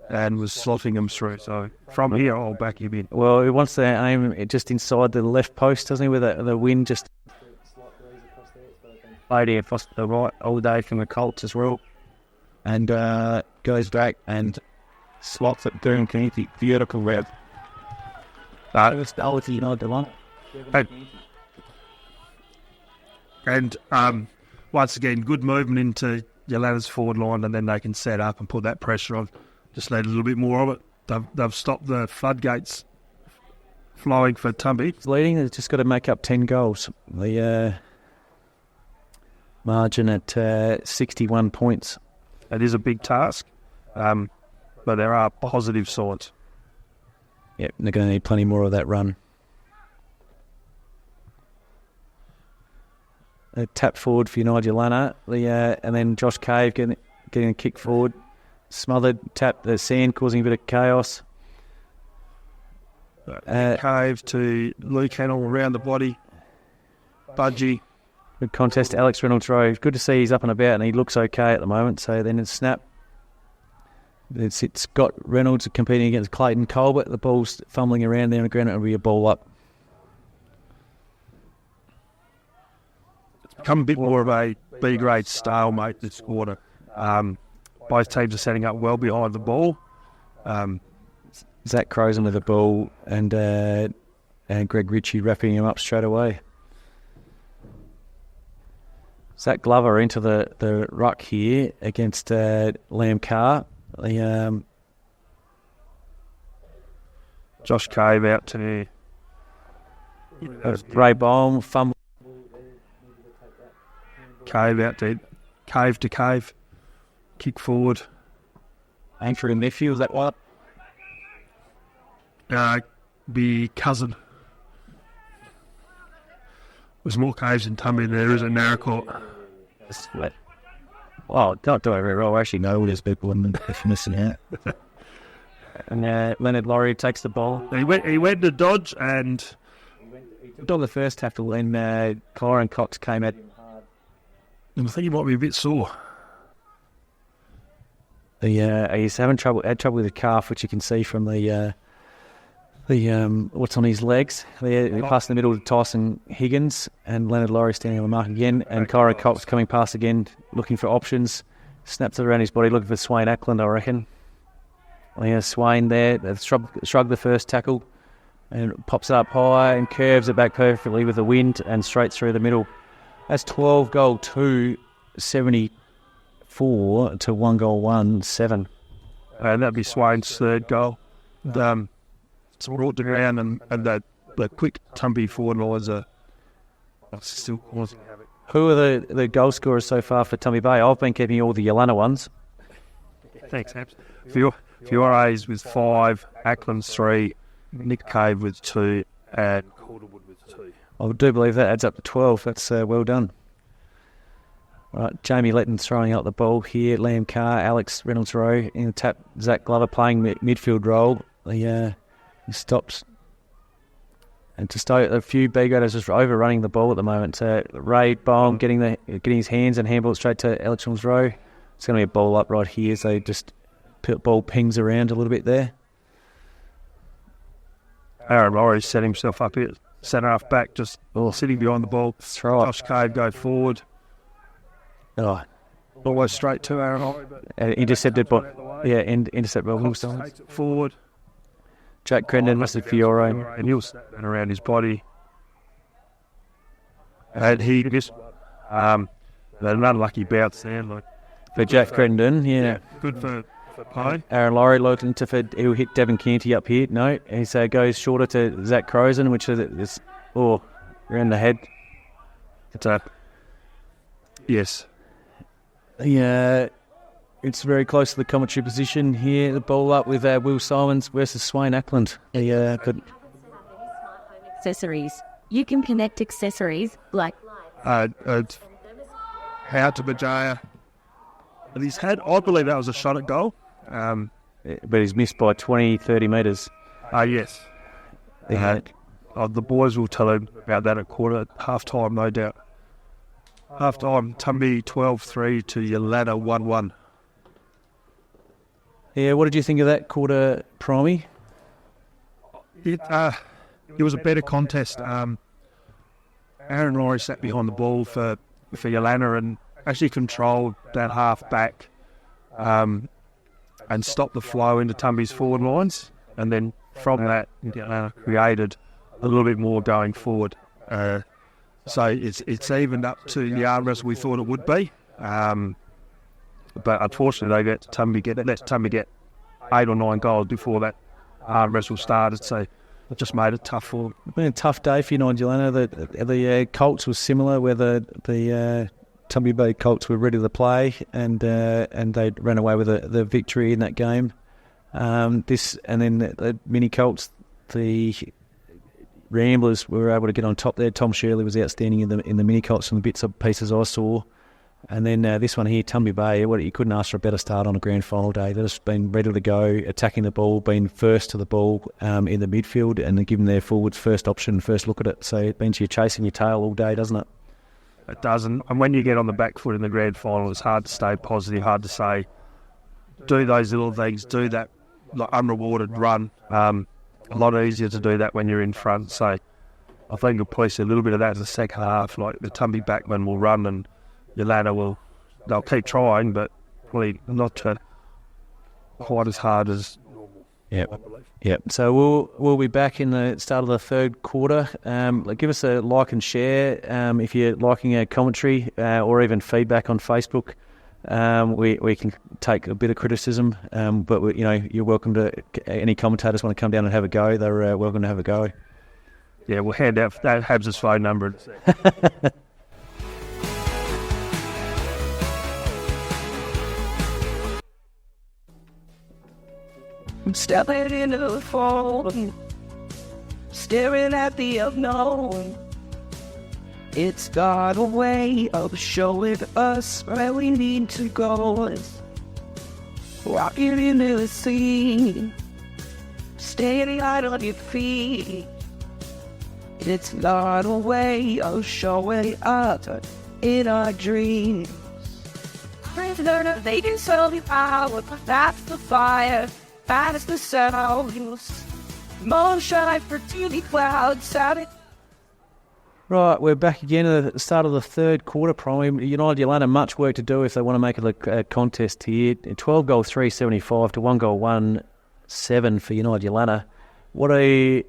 and was slotting them through. So from here, I'll back him in. Well, he wants to aim it just inside the left post, doesn't he, with the wind just... Played here across the right all day from the Colts as well. And goes back and slots it down Canty. Beautiful rev. And once again, good movement into Yeelanna's forward line, and then they can set up and put that pressure on. Just need a little bit more of it. They've stopped the floodgates flowing for Tumby. It's leading. They've just got to make up 10 goals. The margin at 61 points. It is a big task, but there are positive signs. Yep, they're going to need plenty more of that run. A tap forward for United Yeelanna, and then Josh Cave getting a kick forward. Smothered, tap the sand, causing a bit of chaos. Cave to Luke Hennell around the body. Budgie. Good contest, Alex Reynolds-Rowe. Good to see he's up and about, and he looks okay at the moment. So then it's snap. It's Scott Reynolds competing against Clayton Colbert. The ball's fumbling around there on the ground. It'll be a ball up. It's become a bit more of a B-grade stalemate this quarter. Both teams are setting up well behind the ball. Zach Crozen with the ball and Greg Ritchie wrapping him up straight away. Zach Glover into the ruck here against Liam Carr. Josh Cave out to Ray Baum, fumble. Cave out to Cave. Kick forward. Aim for a nephew, is that what? Be cousin. There's more Caves in Tumby than there is in Narracourt. Well, don't do it very well. I actually know all these people and they're missing out. And Leonard Laurie takes the ball. He went to dodge and... On the first tackle, and Kyron Cox came at him hard. I think he might be a bit sore. He's had trouble with the calf, which you can see from the what's on his legs. They pass in the middle to Tyson Higgins, and Leonard Laurie standing on the mark again, and Kyron Cox coming past again, looking for options. Snaps it around his body, looking for Swain Ackland, I reckon. Swain there, shrugged the first tackle, and pops it up high and curves it back perfectly with the wind and straight through the middle. That's 12 goal 2, 74 to 1 goal 1, 7. And that'd be Swain's third goal. It's brought to ground, and the quick Tumby forward lines are still causing havoc. Who are the goal scorers so far for Tumby Bay? I've been keeping all the Yeelanna ones. Thanks, Abs. Fiore's with 5, Ackland's 3, Nick Cave with 2, and Calderwood with 2. I do believe that adds up to 12. That's well done. Right, Jamie Letton throwing out the ball here. Liam Carr, Alex Reynolds-Rowe in the tap. Zach Glover playing midfield role. He stops. And just a few B-graders just overrunning the ball at the moment. Ray Baum getting his hands and handball straight to Alex Reynolds-Rowe. It's going to be a ball up right here, so just ball pings around a little bit there. Aaron Laurie set himself up here. Centre half back, just sitting behind the ball. Throw Josh Cave go forward. Oh. Almost straight to Aaron Laurie. Intercepted by Will Stones. Takes it forward. Jack Crendon, Mr. Fiore. And he'll snap that around his body. And he missed. An unlucky bounce there. For Jack Crendon, yeah. Good for Pine. Aaron Laurie looking he'll hit Devon Canty up here. No, he goes shorter to Zach Crozen, which is around the head. It's a yes. Yeah, it's very close to the commentary position here. The ball up with Will Simons versus Swain Ackland. Accessories. You can connect accessories like out to Bajaya. And I believe that was a shot at goal. But he's missed by 20, 30 metres. Yes. The boys will tell him about that at half-time, no doubt. Half-time, Tumby 12-3 to Yeelanna 1-1. Yeah, what did you think of that quarter, Primey? It was a better contest. Aaron Laurie sat behind the ball for Yeelanna and actually controlled that half back and stopped the flow into Tumby's forward lines. And then from that, Yeelanna created a little bit more going forward. So it's evened up to the arm wrestle we thought it would be. But unfortunately, they let Tumby get 8 or 9 goals before that arm wrestle started. So it just made it tough for them. It's been a tough day for United Yeelanna. The Colts was similar, where the Tumby Bay Colts were ready to play, and they ran away with the victory in that game. And then the mini Colts, the Ramblers were able to get on top there. Tom Shirley was outstanding in the mini Colts from the bits of pieces I saw. And then this one here, Tumby Bay, you couldn't ask for a better start on a grand final day. They've just been ready to go, attacking the ball, being first to the ball in the midfield, and giving their forwards first option, first look at it. So it means you're chasing your tail all day, doesn't it? It doesn't. And when you get on the back foot in the grand final, it's hard to stay positive, hard to say, do those little things, do that unrewarded run. A lot easier to do that when you're in front. So I think you'll probably see a little bit of that in the second half. Like the Tumby backman will run and Yeelanna they'll keep trying, but probably not quite as hard as normal. Yep. So we'll be back in the start of the third quarter. Give us a like and share if you're liking our commentary or even feedback on Facebook. We can take a bit of criticism, but you're welcome to. Any commentators want to come down and have a go, they're welcome to have a go. Yeah, we'll hand out Habs' phone number. I'm stepping into the phone, staring at the unknown. It's got a way of showing us where we need to go. Walking into the sea, staying light on your feet. It's got a way of showing us in our dreams. I've learned that they can sell the power, but that's the fire. That is the sounds. Moonshine for teeny clouds sounding. Right, we're back again at the start of the third quarter. Prime United Yeelanna, much work to do if they want to make it a contest here. 12 goal 375 to 1 goal 1-7 for United Yeelanna. What do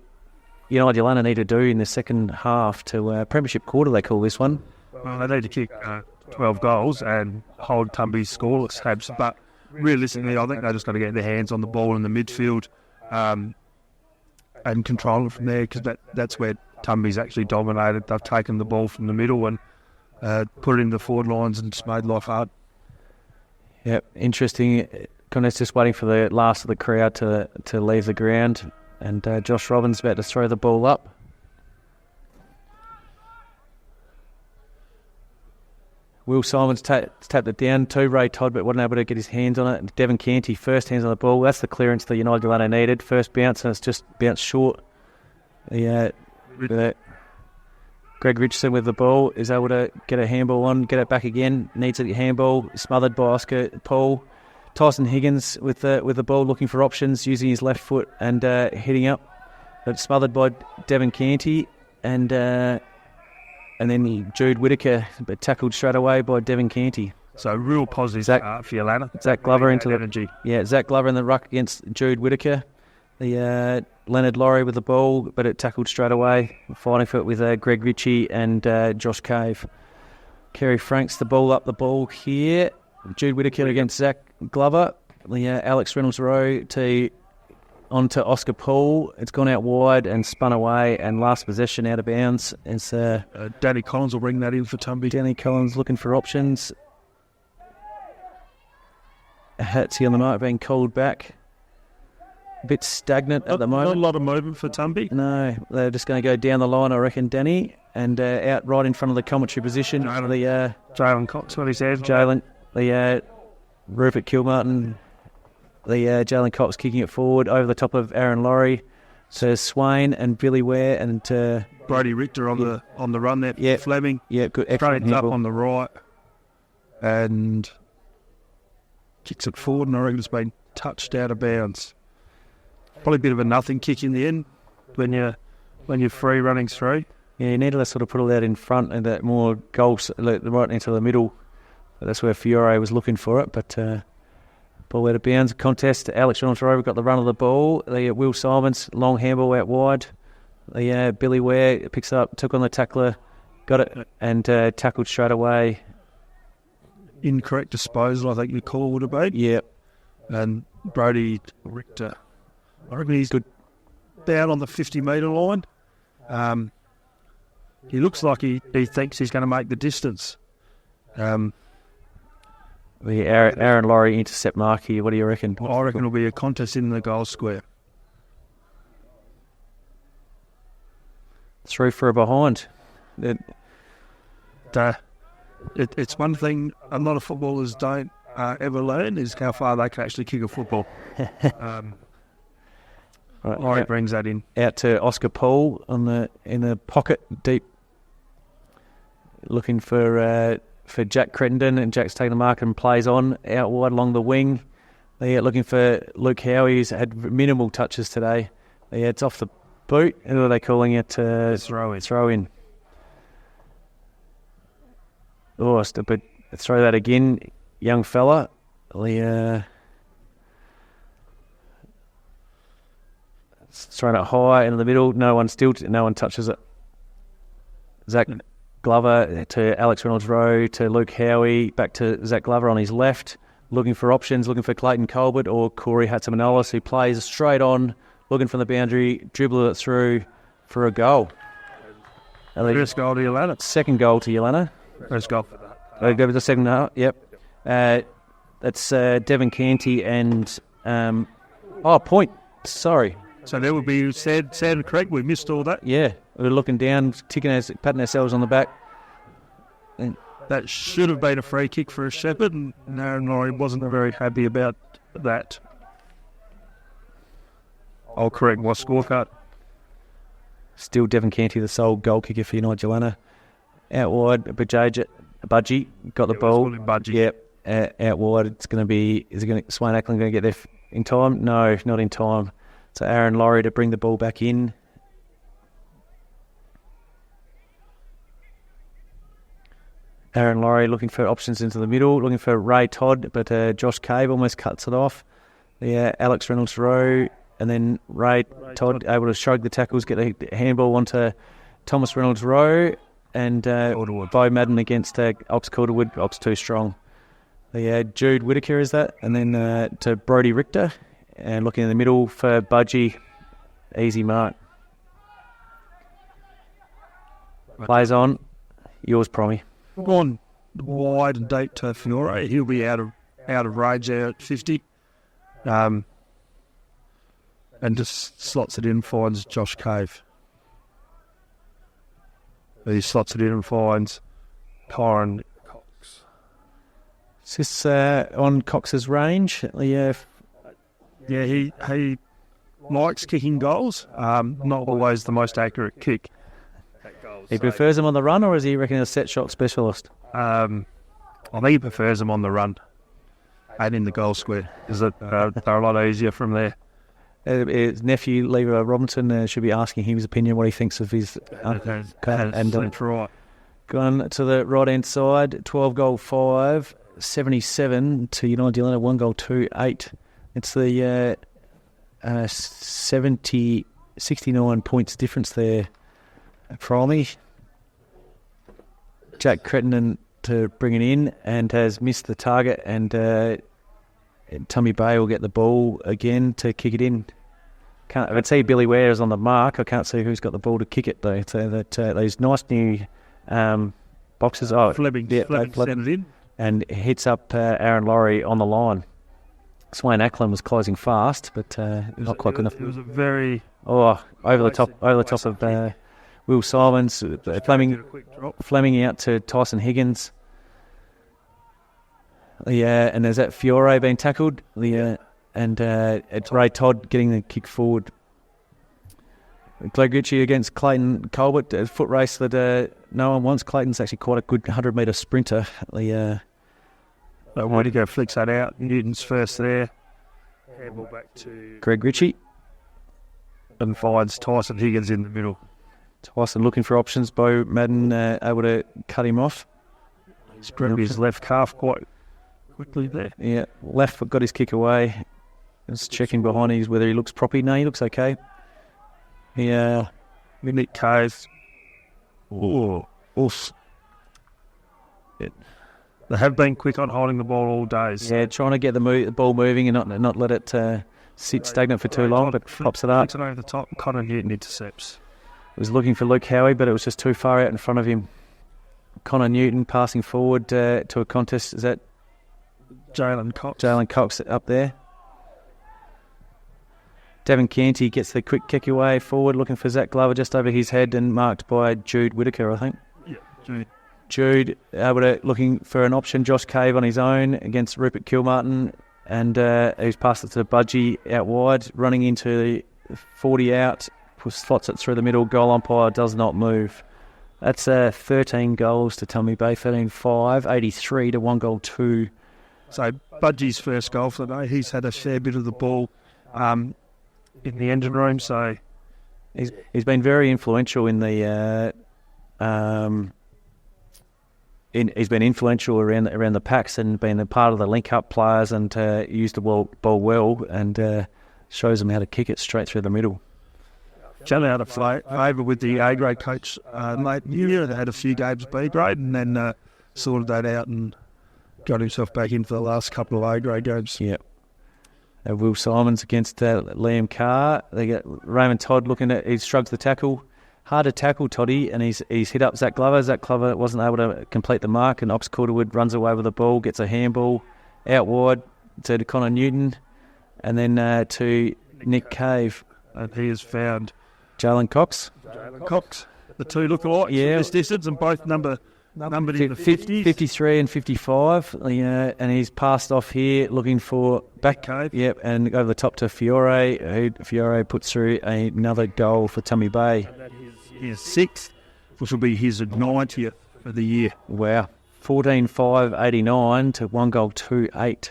United Yeelanna need to do in the second half to premiership quarter? They call this one. Well, they need to kick 12 goals and hold Tumby's scoreless, Habs. But realistically, I think they're just got to get their hands on the ball in the midfield and control it from there, because that's where Tumby's actually dominated. They've taken the ball from the middle and put it in the forward lines and just made life hard. Yep, interesting. Connor's just waiting for the last of the crowd to leave the ground, and Josh Robbins about to throw the ball up. Will Simons tapped it down to Ray Todd, but wasn't able to get his hands on it. Devon Canty, first hands on the ball. That's the clearance that United Yeelanna needed. First bounce, and it's just bounced short. Greg Richardson with the ball is able to get a handball on, get it back again. Needs a handball, smothered by Oscar Paul. Tyson Higgins with the ball, looking for options, using his left foot and hitting up. But smothered by Devon Canty, and then Jude Whittaker, but tackled straight away by Devon Canty. So real positive for Yeelanna. Zach Glover into energy. Zach Glover in the ruck against Jude Whittaker. The Leonard Laurie with the ball, but it tackled straight away. Fighting for it with Greg Ritchie and Josh Cave. Kerry Franks the ball here. Jude Whittaker against Zach Glover. The Alex Reynolds row onto Oscar Paul. It's gone out wide and spun away, and last possession out of bounds. It's Danny Collins will bring that in for Tumby. Danny Collins looking for options. Hatsy on the mark, being called back. A bit stagnant at the moment. Not a lot of movement for Tumby. No, they're just going to go down the line, I reckon, Danny, and out right in front of the commentary position. Jalen Cox, what he said. Jalen, the Rupert Kilmartin Jalen Cox kicking it forward over the top of Aaron Laurie to Swain and Billy Ware and Brody Richter on the run there. Yeah. Fleming. yeah, good. Trades up handball. on the right and kicks it forward, and I reckon it's been touched out of bounds. Probably a bit of a nothing kick in the end when you're free running through. Yeah, you need to sort of put it out in front and that more goals right into the middle. That's where Fiore was looking for it, but ball out of bounds. Contest. Alex Reynolds-Rowe got the run of the ball. Will Simons, long handball out wide. Billy Ware picks up, took on the tackler, got it, and tackled straight away. Incorrect disposal, I think the call would have been. Yeah. And Brody Richter, I reckon he's good down on the 50-metre line. He looks like he thinks he's going to make the distance. The Aaron Laurie intercept mark here. What do you reckon? I reckon it'll be a contest in the goal square. Through for a behind. It's one thing a lot of footballers don't ever learn is how far they can actually kick a football. Right, Laurie brings that in. out to Oscar Paul in the pocket deep, looking for Jack Crittenden, and Jack's taking the mark and plays on out wide along the wing. They're looking for Luke Howie, who's had minimal touches today. It's off the boot. Who are they calling it? Throw in. Throw in. Oh, but throw that again, young fella. Throwing it high into the middle. No one touches it. Zach Glover to Alex Reynolds-Rowe to Luke Howie, back to Zach Glover on his left, looking for options, looking for Clayton Colbert or Corey Hatzimanolis, who plays straight on, looking from the boundary, dribbling it through for a goal. First goal to Yeelanna. Second goal to Yeelanna. First goal for that. Go with the second half. Yep. That's Devon Canty and point. Sorry. So there would be sad and correct. We missed all that. Yeah, we're looking down, patting ourselves on the back. That should have been a free kick for a Shepherd, and Aaron Laurie wasn't very happy about that. I'll correct my scorecard. Still Devon Canty, the sole goal kicker for United Yeelanna. Out wide, Budgie got the ball. Budgie. Yep, out wide. It's going to be. Swain Ackland going to get there in time? No, not in time. So Aaron Laurie to bring the ball back in. Aaron Laurie looking for options into the middle, looking for Ray Todd, but Josh Cave almost cuts it off. Alex Reynolds-Rowe, and then Ray Todd able to shrug the tackles, get the handball onto Thomas Reynolds-Rowe, and Bo Madden against Ox Calderwood. Ox too strong. Jude Whitaker is that, and then to Brody Richter. And looking in the middle for Budgie, easy mark. Plays on, yours, Promi. Gone wide and deep to Fiore. He'll be out of range there at 50. And just slots it in, finds Josh Cave. He slots it in and finds Kyron Cox. Is this on Cox's range? Yeah, he likes kicking goals. Not always the most accurate kick. He prefers him on the run, or is he reckon a set shot specialist? I think he prefers them on the run and in the goal square. They're a lot easier from there. His nephew, Leroy Robinson, should be asking him his opinion, what he thinks of his... That's right. Gone to the right-hand side, 12 goal 5, 77 to United Yeelanna, 1 goal 2, 8. It's the 69 points difference there. Promey. Jack Crittenden to bring it in and has missed the target, and Tumby Bay will get the ball again to kick it in. I can see Billy Ware is on the mark. I can't see who's got the ball to kick it though. So that these nice new boxes. Fleming sent it in and hits up Aaron Laurie on the line. Swain Ackland was closing fast, but not quite good enough. It was a very over the top of Will Simons. Fleming out to Tyson Higgins. And there's that Fiore being tackled. and it's Ray Todd getting the kick forward. Greg Ritchie against Clayton Colbert, a foot race that no one wants. Clayton's actually quite a good 100-metre sprinter. Whittaker flicks that out. Newton's first there. Handball back to Greg Ritchie. And finds Tyson Higgins in the middle. Tyson looking for options. Bo Madden able to cut him off. He's grabbed his left calf quite quickly there. Yeah, left foot got his kick away. Just checking behind him whether he looks properly. No, he looks okay. Yeah. Nick Cave. Oh, oof. They have been quick on holding the ball all day. So. Yeah, trying to get the ball moving and not let it sit stagnant for too long, but pops it up. Flicks it over the top. Connor Newton intercepts. Was looking for Luke Howie, but it was just too far out in front of him. Connor Newton passing forward to a contest. Is that Jalen Cox? Jalen Cox up there. Devin Canty gets the quick kick away forward, looking for Zach Glover just over his head and marked by Jude Whittaker, I think. Yeah, Jude. Jude looking for an option. Josh Cave on his own against Rupert Kilmartin, and he's passed it to Budgie out wide, running into the 40 out, slots it through the middle. Goal umpire does not move. That's 13 goals to Tumby Bay, 13-5, 83 to 1 goal 2. So Budgie's first goal for the day. He's had a fair bit of the ball in the engine room, so he's been very influential in the. He's been influential around the packs and been a part of the link-up players and used the ball well and shows them how to kick it straight through the middle. Chatted out of favour with the A-grade coach late in the year. They had a few games B-grade and then sorted that out and got himself back in for the last couple of A-grade games. Yep. Will Simons against Liam Carr. They get Raymond Todd he shrugs the tackle. Hard to tackle, Toddy, and he's hit up Zach Glover. Zach Glover wasn't able to complete the mark, and Ox Calderwood runs away with the ball, gets a handball out wide to Connor Newton, and then to Nick Cave. And he has found Jalen Cox. The two look alike from this distance, and both numbered in the 50s. 53 and 55, and he's passed off here looking for back Cave. Yep, and over the top to Fiore, who Fiore puts through another goal for Tumby Bay. His 6th, which will be his 90th for the year. Wow. 14-5, 89 to 1 goal 2-8.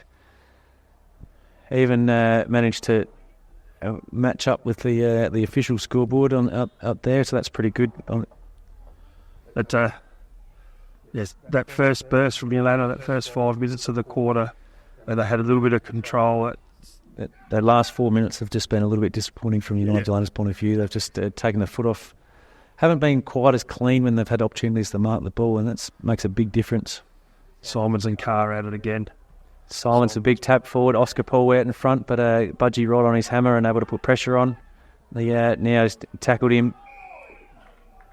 Even managed to match up with the official scoreboard up there, so that's pretty good. Yes, that first burst from Yeelanna, that first 5 minutes of the quarter, they had a little bit of control. The last 4 minutes have just been a little bit disappointing from Yeelanna's point of view. They've just taken the foot off. Haven't been quite as clean when they've had opportunities to mark the ball, and that makes a big difference. Simons and Carr at it again. Simons a big tap forward. Oscar Paul out in front, but Budgie right on his hammer and able to put pressure on. Now he's tackled him.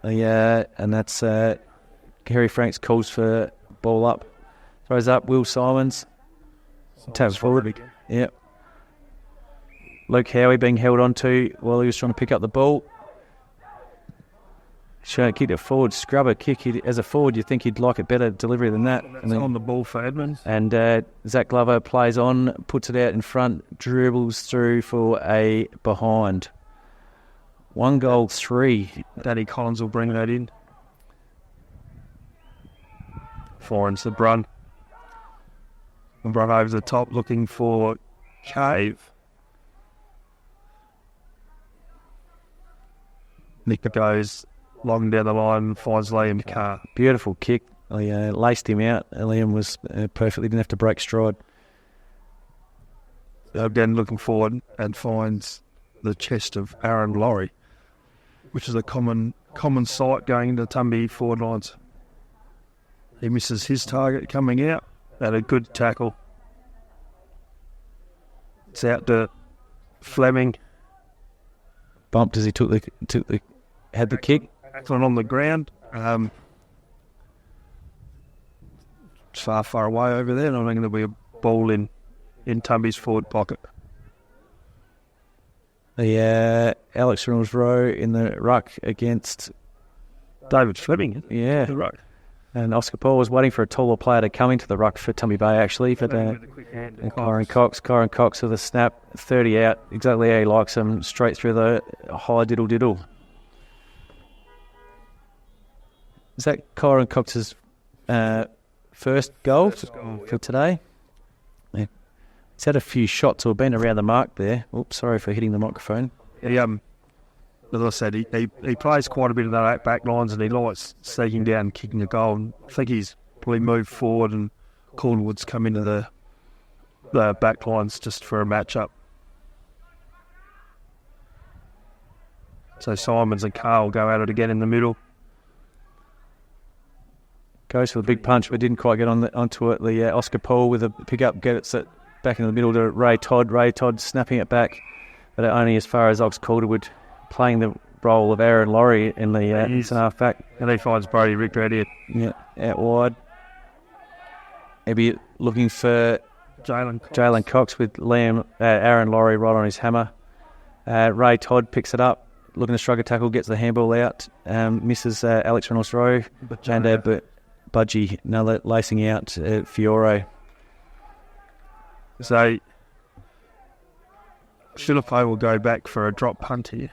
And that's Kerry Franks calls for ball up. Throws up Will Simons. Tap forward. Yep. Luke Howie being held on to while he was trying to pick up the ball. Kicked it forward, scrubber kick. As a forward, you'd think he'd like a better delivery than that. And then on the ball for Edmonds. And Zach Glover plays on, puts it out in front, dribbles through for a behind. 1 goal 3. Danny Collins will bring that in. Finds the Brun. The Brun over the top looking for Cave. Nick goes long down the line and finds Liam Carr. Beautiful kick. Laced him out. Liam was perfectly, didn't have to break stride. Again looking forward and finds the chest of Aaron Laurie, which is a common sight going into Tumby forward lines. He misses his target coming out. Had a good tackle. It's out to Fleming. Bumped as he had the kick. Excellent on the ground. It's far away over there. And I think there'll be a ball in Tumby's forward pocket. Alex Reynolds Rowe in the ruck against David Fleming. Yeah. The ruck. And Oscar Paul was waiting for a taller player to come into the ruck for Tumby Bay, actually. But Kyron Cox with a snap, 30 out, exactly how he likes him, straight through the high diddle-diddle. Is that Kyron Cox's first goal for today? Yeah. He's had a few shots or been around the mark there. Oops, sorry for hitting the microphone. As I said, he plays quite a bit of that back lines, and he likes sneaking down and kicking a goal. And I think he's probably moved forward, and Calderwood's come into the back lines just for a match-up. So Simons and Carl go at it again in the middle. Goes for the big punch, but didn't quite get onto it. The Oscar Paul with a pick-up gets it back in the middle to Ray Todd. Ray Todd snapping it back, but only as far as Ox Calderwood, playing the role of Aaron Laurie in the half back. And he finds Brody Richter out here. Yeah, out wide. Maybe looking for Jalen Cox with Aaron Laurie right on his hammer. Ray Todd picks it up, looking to struggle tackle, gets the handball out, misses Alex Reynolds-Rowe, and Budgie, another lacing out Fiore. So Filippo will go back for a drop punt here.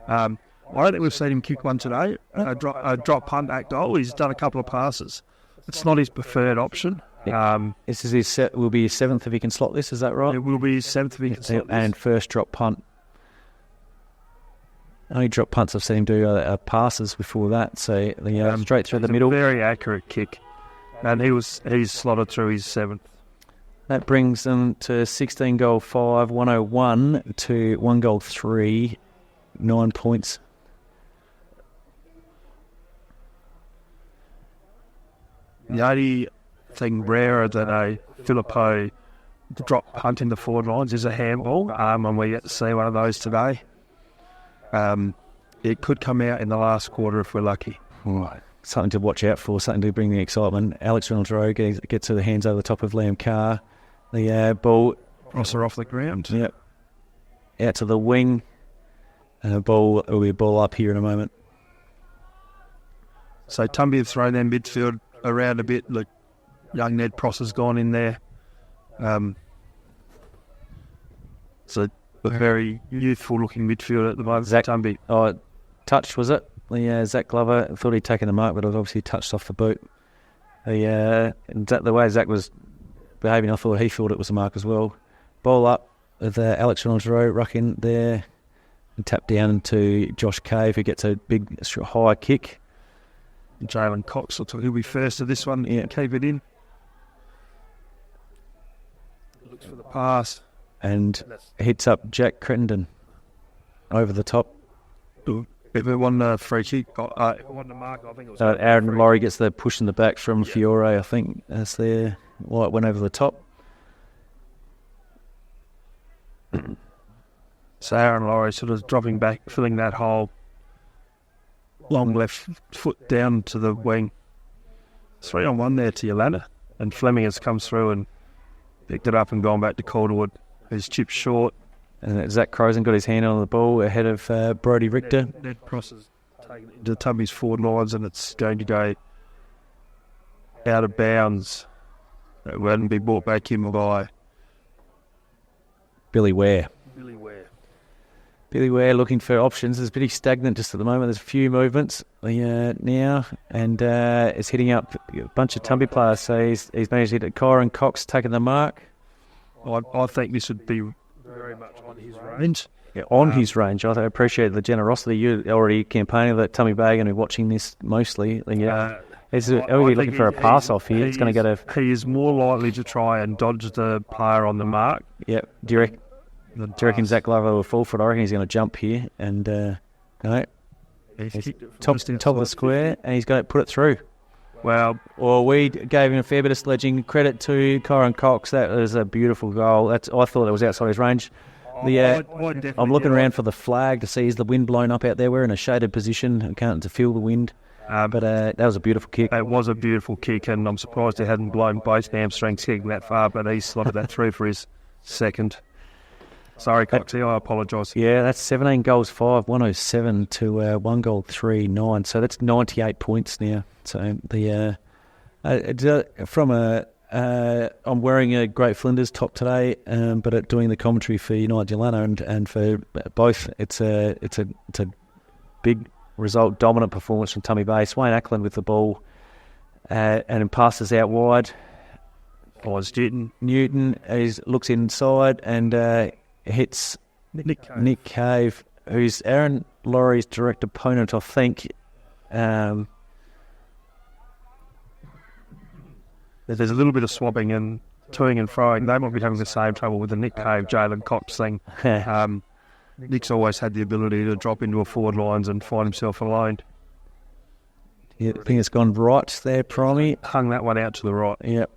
I don't think we've seen him kick one today. A drop punt at goal. He's done a couple of passes. It's not his preferred option. This is will be his seventh if he can slot this. Is that right? It will be his seventh if he can slot this. And first drop punt. Only drop punts I've seen him do passes before that. So straight through the middle. A very accurate kick, and he's slotted through his seventh. That brings them to 16 goal 5, 101 to 1 goal 3, 9 points. The only thing rarer than a Filippo drop punt in the forward lines is a handball, and we get to see one of those today. It could come out in the last quarter if we're lucky. Right. Something to watch out for, something to bring the excitement. Alex Reynolds-Rowe gets to the hands over the top of Liam Carr. The ball... Crosser off the ground. Yep. Out to the wing. And a ball will be a ball up here in a moment. So Tumby have thrown their midfield around a bit. Look, young Ned Pross has gone in there. So a very youthful-looking midfield at the moment. Tumby. Oh, touch, was it? Zach Glover thought he'd taken the mark, but it was obviously touched off the boot. The way Zach was behaving, I thought he thought it was a mark as well. Ball up with Alex Reynolds-Rowe rucking there and tap down to Josh Cave, who gets a big high kick. Jalen Cox, he'll be first to this one. Yeah. Keep it in. Looks for the pass. And hits up Jack Crittenden over the top. If it wasn't a free kick, if it wasn't a mark, I think it was... Aaron Laurie gets the push in the back from Fiore, I think. That's there. Well, it went over the top. So Aaron Laurie sort of dropping back, filling that hole. Long left foot down to the wing. 3-on-1 there to Yeelanna. And Fleming has come through and picked it up and gone back to Calderwood, who's chipped short. And Zach Crozen got his hand on the ball ahead of Brody Richter. Ned Pross has taken it into Tumby's forward lines, and it's going to go out of bounds. It won't be brought back in by Billy Ware. Billy Ware looking for options. It's pretty stagnant just at the moment. There's a few movements now, and it's hitting up a bunch of Tumby players. So he's managed to hit it. Kyron Cox taking the mark. I think this would be very much on his range. Yeah, on his range. I appreciate the generosity. You're already campaigning that Tumby Bay and watching this mostly. Yeah. Are we looking for a pass off here? It's going to go to... He is more likely to try and dodge the player on the mark. Yep. Do you reckon Zach Glover will fall for it? I reckon he's going to jump here and no. He's top of the square and he's going to put it through. Well, we gave him a fair bit of sledging. Credit to Kyron Cox. That was a beautiful goal. I thought it was outside his range. I'm looking around for the flag to see is the wind blown up out there. We're in a shaded position. I can't feel the wind. But that was a beautiful kick. It was a beautiful kick, and I'm surprised he hadn't blown both hamstrings kicking that far, but he slotted that through for his second. Sorry, Coxie, I apologise. Yeah, that's 17 goals 5, 107 to 1 goal 3, 9. So that's 98 points now. So the I'm wearing a Great Flinders top today, but doing the commentary for United Yeelanna and for both, it's a big result, dominant performance from Tumby Bay. Wayne Ackland with the ball and passes out wide. Newton looks inside and hits Nick Cave, who's Aaron Laurie's direct opponent, I think. There's a little bit of swabbing and toing and froing. They might be having the same trouble with the Nick Cave, Jalen Cox thing. Nick's always had the ability to drop into a forward lines and find himself alone. Yeah, I think it's gone right there, Primey. Hung that one out to the right. Yep.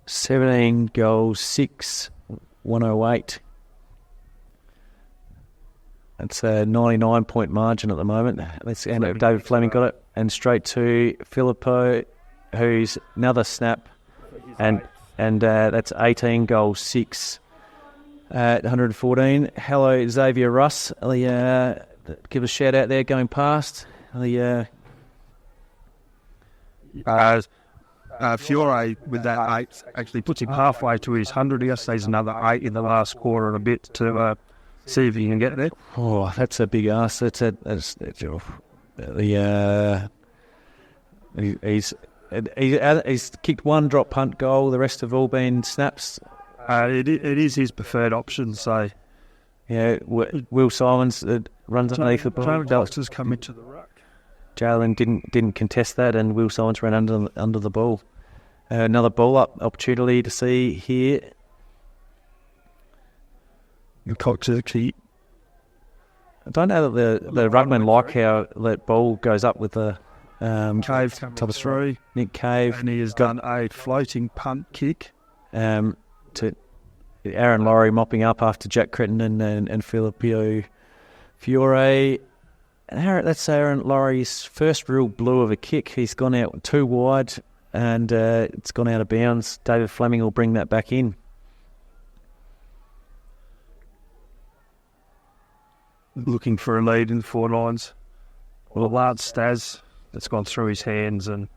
17 goals, 6, 108. It's a 99-point margin at the moment. David Fleming got it. And straight to Filippo, who's another snap. And that's 18 goals, 6, 114. Hello, Xavier Russ. Give a shout out there going past. Fiore with that 8 actually puts him halfway to his 100. He has to another 8 in the last quarter and a bit to see if he can get there. Oh, that's a big ask. He's kicked one drop punt goal. The rest have all been snaps. It is his preferred option. So yeah, Will Simons runs underneath the ball. Jalen Cox has come into the ruck. Jalen didn't contest that, and Will Simons ran under the ball. Another ball up opportunity to see here. Cox actually. I don't know that the ruckmen like how that ball goes up with the Cave comes through. Nick Cave, and he has done a floating punt kick. To Aaron Laurie mopping up after Jack Crittenden and Filippo Fiore. That's Aaron Laurie's first real blue of a kick. He's gone out too wide and it's gone out of bounds. David Fleming will bring that back in. Looking for a lead in the forward lines. Well, Lance Stas, that's gone through his hands. And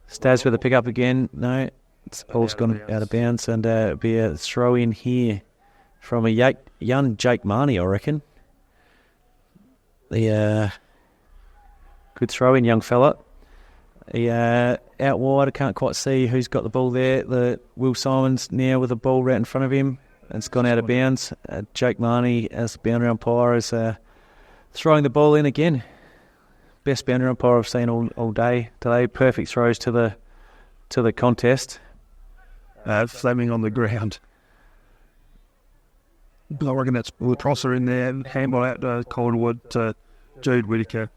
Stas with a pick up again. No, it's ball's gone out of bounds, and it'll be a throw in here from a young Jake Marnie, I reckon. The good throw in, young fella. Out wide, I can't quite see who's got the ball there. The Will Simons now with the ball right in front of him. It's gone out of bounds. Jake Marnie, as the boundary umpire, is throwing the ball in again. Best boundary umpire I've seen all day today. Perfect throws to the contest. Fleming on the ground. I reckon that's Prosser in there and handball out to Calderwood to Jude Whittaker.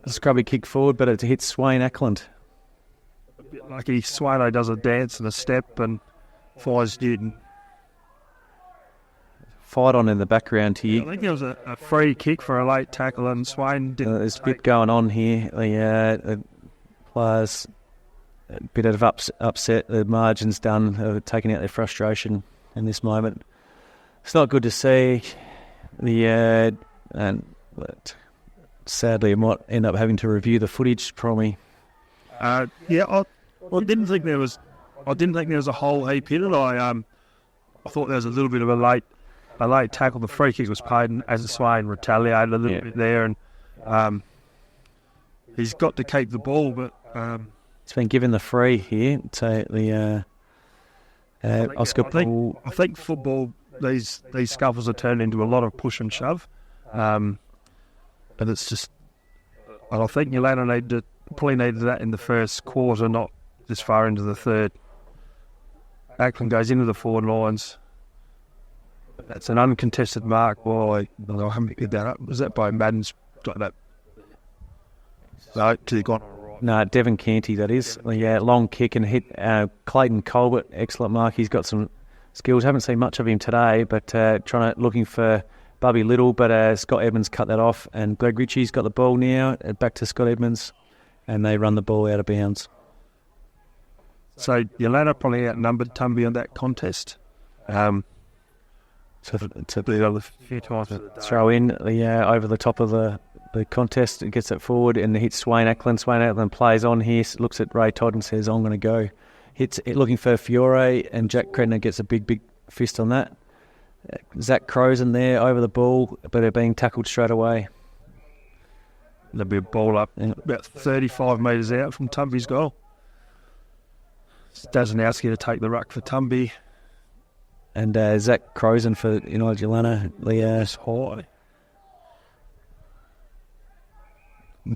A scrubby kick forward, but it hits Wayne Ackland. A bit lucky. Swano does a dance and a step and fires Newton. Fight on in the background here. I think there was a free kick for a late tackle and Swain didn't. There's a bit going on here. The players a bit of upset. The margin's done, taking out their frustration in this moment. It's not good to see. But sadly, I might end up having to review the footage, probably. I didn't think there was. I didn't think there was a whole heap in it. I thought there was a little bit of a late tackle. The free kick was paid, and as a Swain retaliated a little bit there, and he's got to keep the ball, but it's been given the free here. So the Oscar Paul. I think football, these scuffles are turned into a lot of push and shove, and it's just. And I think Yeelanna probably needed that in the first quarter, not this far into the third. Ackland goes into the forward lines. That's an uncontested mark. I haven't picked that up. Was that by Madden's? Got that? No, to the gone. No, Devon Canty, that is. Yeah, long kick and hit Clayton Colbert. Excellent mark. He's got some skills. Haven't seen much of him today, but looking for Bubby Little, but Scott Edmonds cut that off, and Greg Ritchie's got the ball now. Back to Scott Edmonds, and they run the ball out of bounds. So Yeelanna probably outnumbered Tumby on that contest. To the other few times for the day. throw in over the top of the contest, it gets it forward and hits Swain Ackland. Swain Ackland plays on here, looks at Ray Todd and says, I'm going to go. Hits it looking for Fiore, and Jack Credner gets a big fist on that. Zach Crozen there over the ball, but they're being tackled straight away. There'll be a ball up about 35 metres out from Tumby's goal. Daznowski to take the ruck for Tumby. And Zach Crozen for United Yeelanna. High.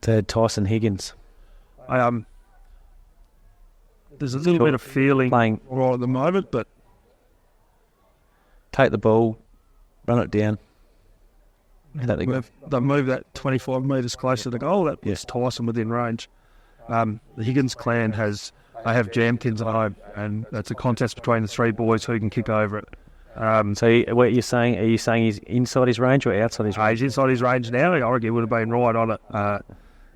To Tyson Higgins. There's a little bit of feeling Playing. right at the moment, but Take the ball, run it down. they move that 25 metres closer to goal. That puts Tyson within range. The Higgins clan they have Jamkins at home, and that's a contest between the three boys who can kick over it. So what you're saying? Are you saying he's inside his range or outside his range? He's inside his range now. I reckon he would have been right on it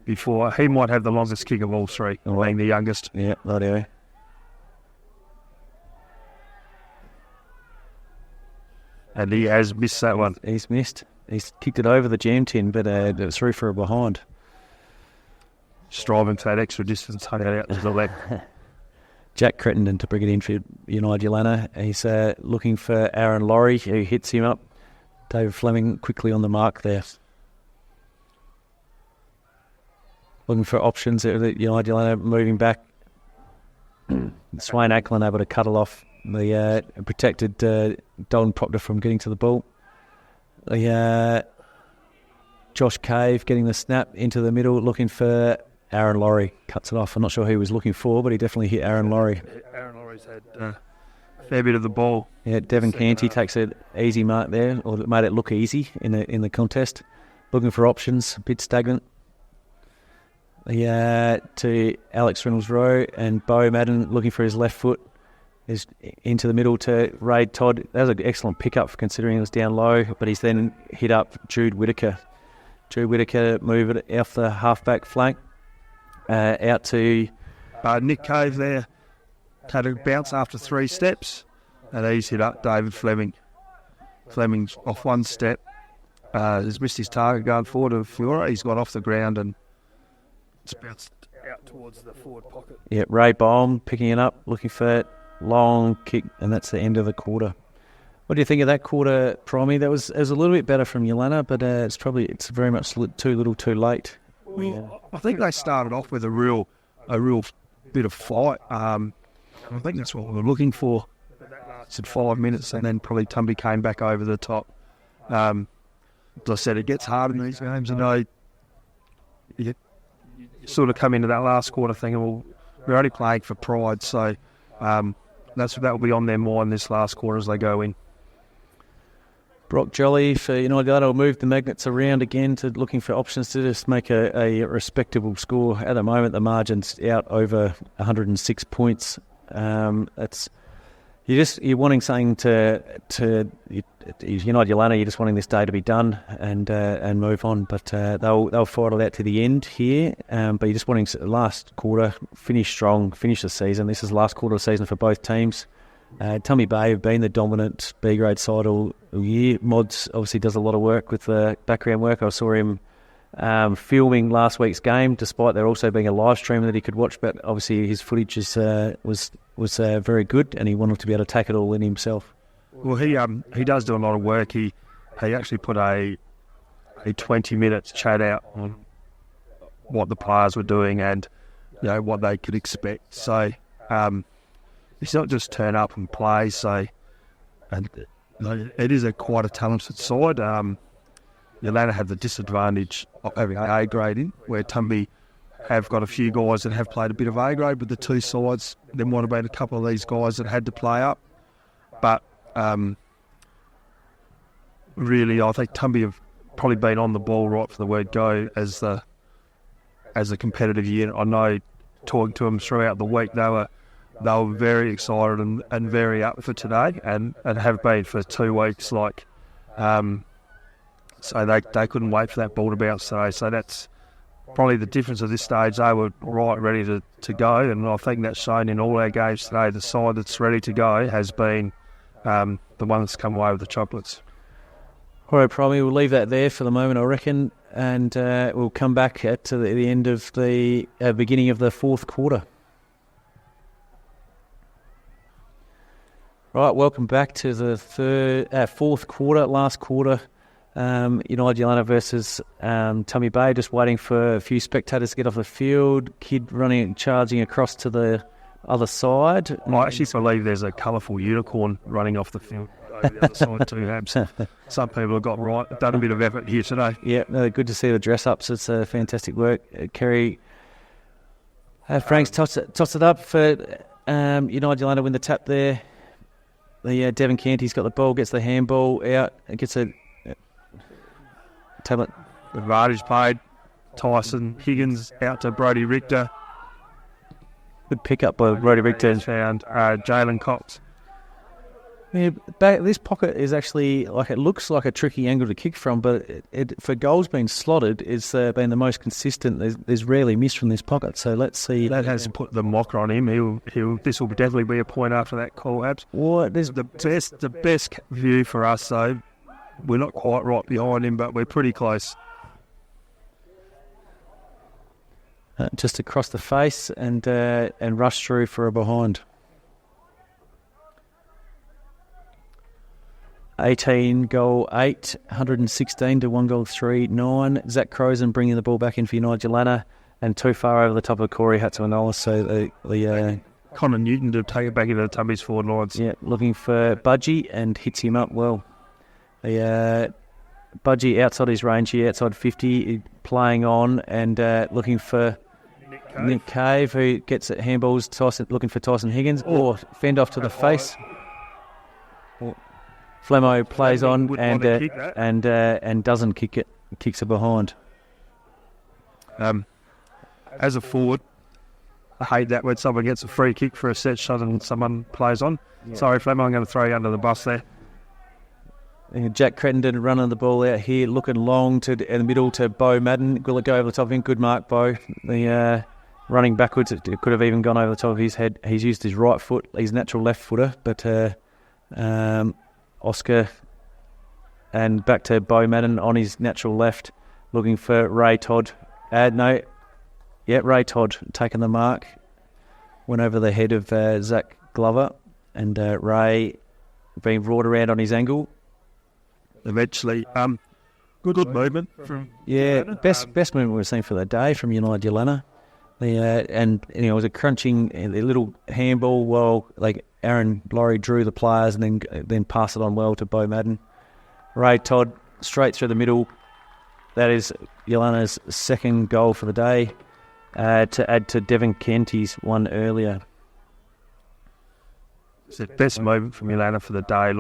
before. He might have the longest kick of all three, being the youngest. Yeah, righty-o. And he has missed that one. He's missed. He's kicked it over the jam tin, but it was through for a behind. Striving for that extra distance, hung it out to the left. Jack Crittenden to bring it in for United Yeelanna. He's looking for Aaron Laurie, who hits him up. David Fleming quickly on the mark there. Looking for options. United Yeelanna moving back. Swain Ackland able to cut it off. The protected Dalton Proctor from getting to the ball. Josh Cave getting the snap into the middle, looking for Aaron Laurie. Cuts it off. I'm not sure who he was looking for, but he definitely hit Aaron Laurie. Aaron Laurie's had a fair bit of the ball. Yeah, Devon Canty takes an easy mark there, or made it look easy in the contest. Looking for options, a bit stagnant. To Alex Reynolds-Rowe and Bo Madden looking for his left foot. Is into the middle to Ray Todd. That was an excellent pickup considering it was down low, but he's then hit up Jude Whittaker. Jude Whittaker move it off the halfback flank out to Nick Cave there. Had a bounce after 3 steps, and he's hit up David Fleming. Fleming's off 1 step. He's missed his target going forward to Fiora. He's got off the ground and it's bounced out towards the forward pocket. Yeah, Ray Baum picking it up, looking for it. Long kick, and that's the end of the quarter. What do you think of that quarter, Primey? It was a little bit better from Yeelanna, but it's very much too little, too late. Well, I think they started off with a real bit of fight. I think that's what we were looking for. That lasted 5 minutes, and then probably Tumby came back over the top. As I said, it gets hard in these games, and you sort of come into that last quarter thinking, well, we're only playing for pride, so. That will be on their mind this last quarter as they go in. Brock Jolly for United will move the magnets around again to looking for options to just make a respectable score. At the moment, the margin's out over 106 points. You're wanting something to United Yeelanna. You're just wanting this day to be done and move on. But they'll fight it out to the end here. But you're just wanting last quarter finish strong, finish the season. This is the last quarter of the season for both teams. Tumby Bay have been the dominant B grade side all year. Mods obviously does a lot of work with the background work. I saw him filming last week's game, despite there also being a live stream that he could watch. But obviously his footage was very good, and he wanted to be able to take it all in himself. Well, he does do a lot of work. He actually put a 20-minute chat out on what the players were doing and what they could expect. So it's not just turn up and play. So and it is quite a talented side. Yeelanna have the disadvantage of having A grade in, where Tumby have got a few guys that have played a bit of A grade, but the two sides, there might have been a couple of these guys that had to play up. But really, I think Tumby have probably been on the ball right from the word go as a competitive unit. I know, talking to them throughout the week, they were very excited and very up for today, and have been for 2 weeks. So they couldn't wait for that ball to bounce today. So that's probably the difference at this stage. They were right ready to go, and I think that's shown in all our games today. The side that's ready to go has been the one that's come away with the chocolates. All right, probably we'll leave that there for the moment, I reckon, and we'll come back at the end of the beginning of the fourth quarter. Right, welcome back to the fourth quarter, last quarter. Yeelanna versus Tumby Bay, just waiting for a few spectators to get off the field. Kid charging across to the other side. I actually believe there's a colourful unicorn running off the field over the other side too, Habs. Some people have done a bit of effort here today. Yeah, no, good to see the dress-ups. It's fantastic work. Kerry Franks tossed it up for Yeelanna win the tap there. The Devon Canty's got the ball, gets the handball out, and gets a tablet. Advantage played. Tyson Higgins out to Brodie Richter. Good pick up by Brodie Richter. Found Jalen Cox. Yeah, this pocket is actually it looks like a tricky angle to kick from, but it for goals being slotted, it's been the most consistent. There's rarely missed from this pocket. So let's see. That has put the mocker on him. This will definitely be a point after that call, Abs. What is the best view for us though? We're not quite right behind him, but we're pretty close. Just across the face and rush through for a behind. 18 goal 8, 116 to 1 goal 3, 9. Zach Crozen bringing the ball back in for Yeelanna and too far over the top of Corey Hatzimanolis. So the Connor Newton to take it back into the Tumby's forward lines. Yeah, looking for Budgie and hits him up well. The Budgie outside his range here, outside 50, playing on and looking for Nick Cave, who gets at handballs. Tyson looking for Tyson Higgins, or fend off to the face. Flemo plays on and doesn't kick it. Kicks it behind. As a forward, I hate that when someone gets a free kick for a set shot and someone plays on. Yeah. Sorry, Flemo, I'm going to throw you under the bus there. Jack Crittenden running the ball out here, looking long in the middle to Bo Madden. Will it go over the top of him? Good mark, Bo. The running backwards, it could have even gone over the top of his head. He's used his right foot, his natural left footer, but Oscar and back to Bo Madden on his natural left, looking for Ray Todd. Ray Todd taking the mark. Went over the head of Zach Glover, and Ray being brought around on his angle. Eventually, good movement from Yeelanna. Best movement we've seen for the day from Yeelanna. It was a crunching a little handball while Aaron Laurie drew the players and then passed it on well to Bo Madden. Ray Todd straight through the middle. That is Yeelanna's second goal for the day, to add to Devon Kenty's one earlier. It's the best movement from Yeelanna for the day.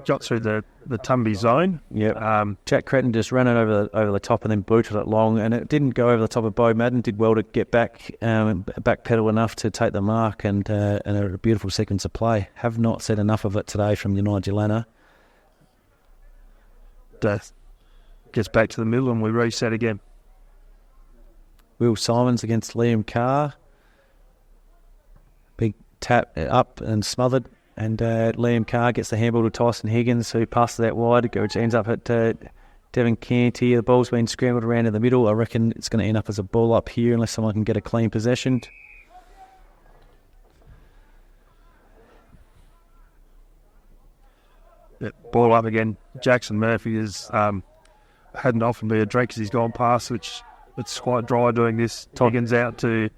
Got through the Tumby zone. Yep. Jack Cretton just ran it over the top and then booted it long, and it didn't go over the top of Bo Madden. Did well to get backpedal enough to take the mark, and a beautiful sequence of play. Have not said enough of it today from Yeelanna. Gets back to the middle and we reset again. Will Simons against Liam Carr. Big tap up and smothered. And Liam Carr gets the handball to Tyson Higgins, who passes that wide, which ends up at Devon Canty. The ball's been scrambled around in the middle. I reckon it's going to end up as a ball up here unless someone can get a clean possession. Ball up again. Jackson Murphy has hadn't often be a drink because he's gone past, which it's quite dry doing this. Higgins out to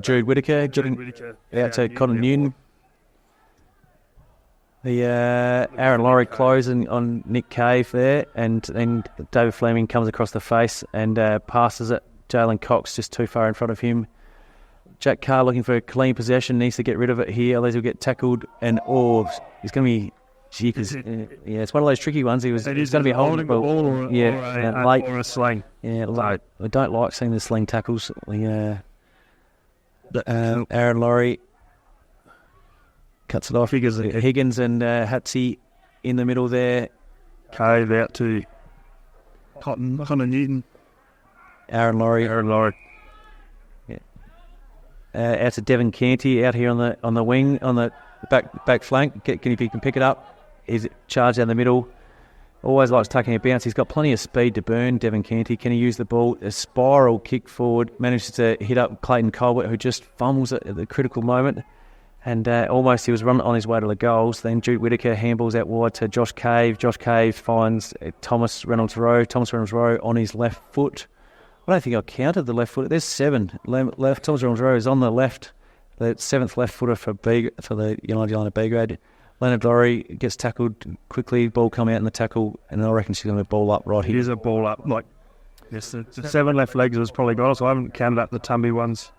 Jude Whittaker. Out to Connor Newton. The Aaron Laurie closing on Nick Cave there, and then David Fleming comes across the face and passes it. Jalen Cox just too far in front of him. Jack Carr looking for a clean possession, needs to get rid of it here, otherwise he'll get tackled. And he's going to be... it's one of those tricky ones. He's going to be holding the ball or a sling. Yeah, I don't like seeing the sling tackles. Aaron Laurie cuts it off. Higgins and Hatsy in the middle there. Cave out to Connor Newton. Aaron Laurie. Yeah. Out to Devon Canty out here on the wing, on the back flank. If he can pick it up, he's charged down the middle. Always likes taking a bounce. He's got plenty of speed to burn, Devon Canty. Can he use the ball? A spiral kick forward. Manages to hit up Clayton Colbert, who just fumbles it at the critical moment. And almost he was running on his way to the goals. Then Jude Whittaker handballs out wide to Josh Cave. Josh Cave finds Thomas Reynolds-Rowe. Thomas Reynolds-Rowe on his left foot. I don't think I counted the left foot. There's 7. Left. Thomas Reynolds-Rowe is on the left. The 7th left footer for the Yeelanna B grade. Leonard Laurie gets tackled quickly. Ball come out in the tackle, and I reckon she's going to ball up right here. It is a ball up. Yes, the 7 left legs has probably got us. I haven't counted up the Tumby ones.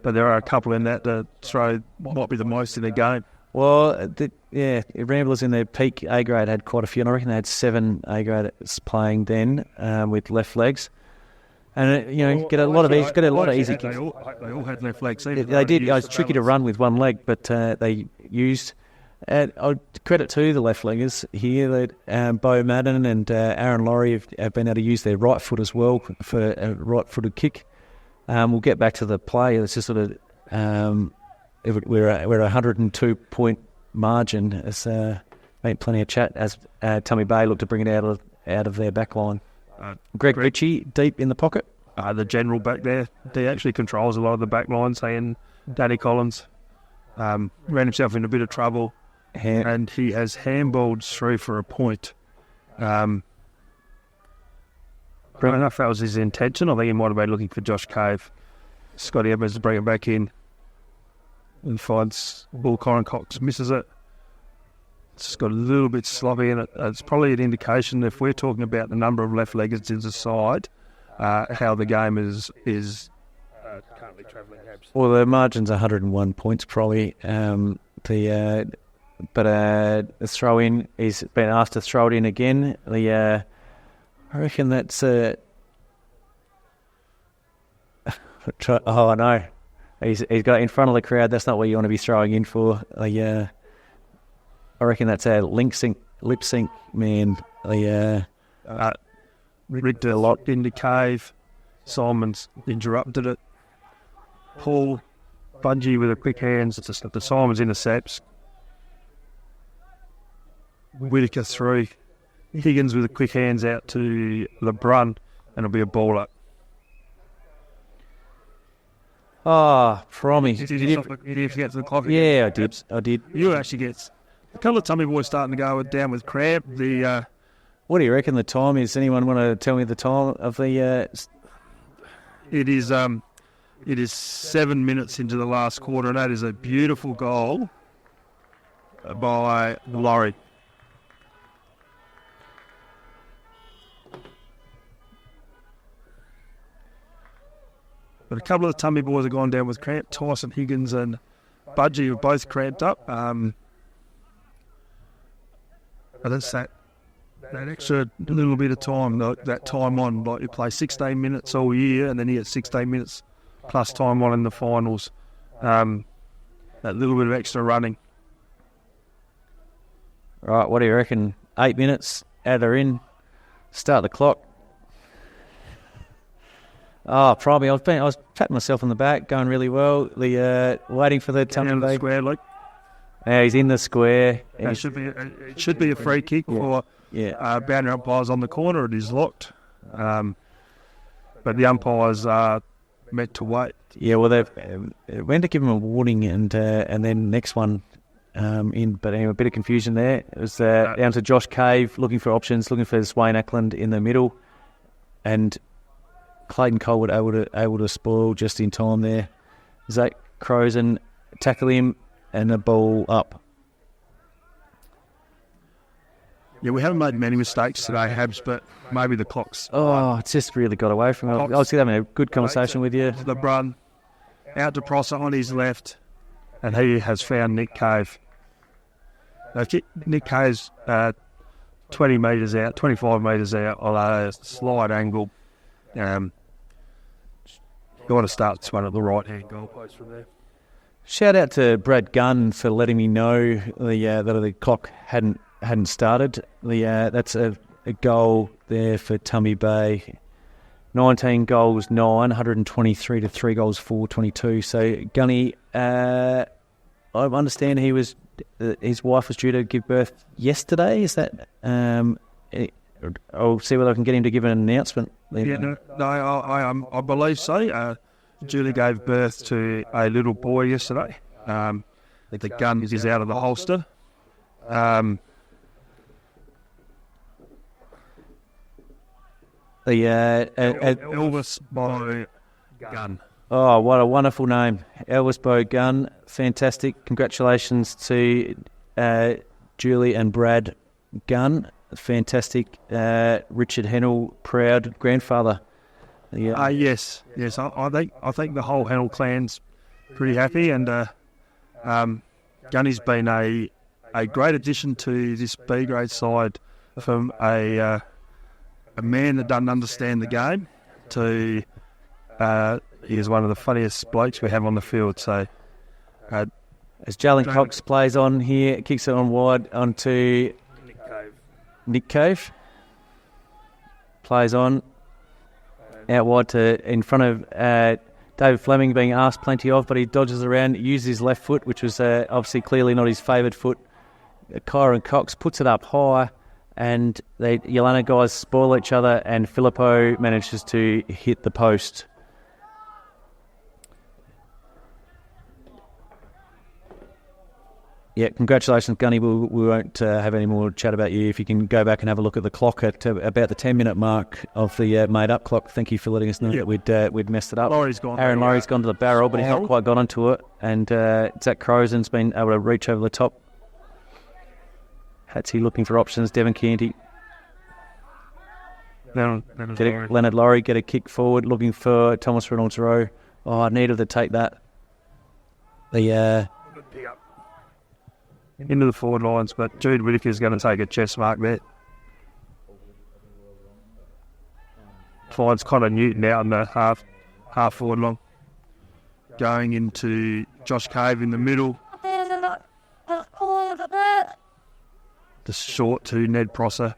But there are a couple in that throw might be the most in the game. Well, Ramblers in their peak A grade had quite a few, and I reckon they had 7 A grades playing then with left legs, and get a lot of easy kicks. They all had left legs. They did. It was tricky to run with one leg, but they used. And I'll credit to the left leggers here that Bo Madden and Aaron Laurie have been able to use their right foot as well for a right-footed kick. We'll get back to the play. It's just sort of we're at a 102-point margin. It's made plenty of chat as Tumby Bay looked to bring it out of their back line. Greg Ritchie deep in the pocket. The general back there, he actually controls a lot of the back line. Saying Danny Collins ran himself in a bit of trouble, and he has handballed through for a point. I don't know if that was his intention. I think he might have been looking for Josh Cave. Scotty Evans to bring it back in and finds Bull Corin Cox, misses it. It's just got a little bit sloppy in it. It's probably an indication, if we're talking about the number of left-leggers in the side, how the game is currently travelling. Well, the margin's 101 points probably. The throw-in, he's been asked to throw it in again. I reckon that's I know. He's got it in front of the crowd. That's not what you want to be throwing in for. I reckon that's a lip sync man. Richter locked into Cave. Simon's interrupted it. Paul Budgie with a quick hands. It's just the Simon's intercepts. Whittaker through. Higgins with a quick hands out to LeBrun, and it'll be a ball up. Promise. Did you get to the clock? Yeah, I did. You actually get a couple of Tumby boys starting to go down with cramp. What do you reckon the time is? Anyone want to tell me the time of the? It is 7 minutes into the last quarter, and that is a beautiful goal by Laurie. But a couple of the Tumby boys have gone down with cramp. Tyson Higgins and Budgie have both cramped up. But that's that extra little bit of time, that time on. Like you play 16 minutes all year, and then you get 16 minutes plus time on in the finals. That little bit of extra running. Right, what do you reckon? 8 minutes, add her in, start the clock. Probably. I was patting myself on the back, going really well. Waiting for the down the square, Luke. Yeah, he's in the square. It should be a free kick for boundary umpires on the corner. It is locked, but the umpires are meant to wait. Yeah, well, they went to give him a warning, and then next one in. But anyway, a bit of confusion there. It was down to Josh Cave looking for options, looking for Swain Ackland in the middle, and Clayton Colwood able to spoil just in time there. Zach Crozen tackle him and a ball up. Yeah, we haven't made many mistakes today, Habs, but maybe the clock's... It's just really got away from it. I was having a good conversation with you. LeBrun out to Prosser on his left, and he has found Nick Cave. Nick Cave's 20 metres out, 25 metres out on a slight angle. You want to start this one at the right-hand goalpost from there. Shout out to Brad Gunn for letting me know that the clock hadn't started. That's a goal there for Tumby Bay. 19 goals, 9, 123 to 3 goals, 422. So, Gunny, I I understand his wife was due to give birth yesterday. Is that? I'll see whether I can get him to give an announcement. Yeah, I believe so. Julie gave birth to a little boy yesterday. The gun is out of the holster. Elvis by Gun. Oh, what a wonderful name. Elvis Bow Gun. Fantastic. Congratulations to Julie and Brad Gunn. Fantastic. Richard Hennell, proud grandfather. Yes. I think the whole Hennell clan's pretty happy, and Gunny's been a great addition to this B grade side from a man that doesn't understand the game to he is one of the funniest blokes we have on the field. So as Jalen Cox plays on here, kicks it on wide onto Nick Cove. Plays on out wide to in front of David Fleming, being asked plenty of, but he dodges around, uses his left foot, which was obviously clearly not his favoured foot. Kyron Cox puts it up high, and the Yeelanna guys spoil each other, and Filippo manages to hit the post. Yeah, congratulations, Gunny. We won't have any more chat about you. If you can go back and have a look at the clock at about the 10-minute mark of the made-up clock. Thank you for letting us know that we'd messed it up. Aaron Laurie's gone to the barrel, but he's not quite got onto it. And Zach Crozen's been able to reach over the top. Hatsy looking for options. Devon Canty. Leonard Laurie get a kick forward, looking for Thomas Reynolds Rowe. Oh, I needed to take that. Into the forward lines, but Jude Whittaker's going to take a chest mark there. Finds Connor Newton out in the half forward line. Going into Josh Cave in the middle. The short to Ned Prosser.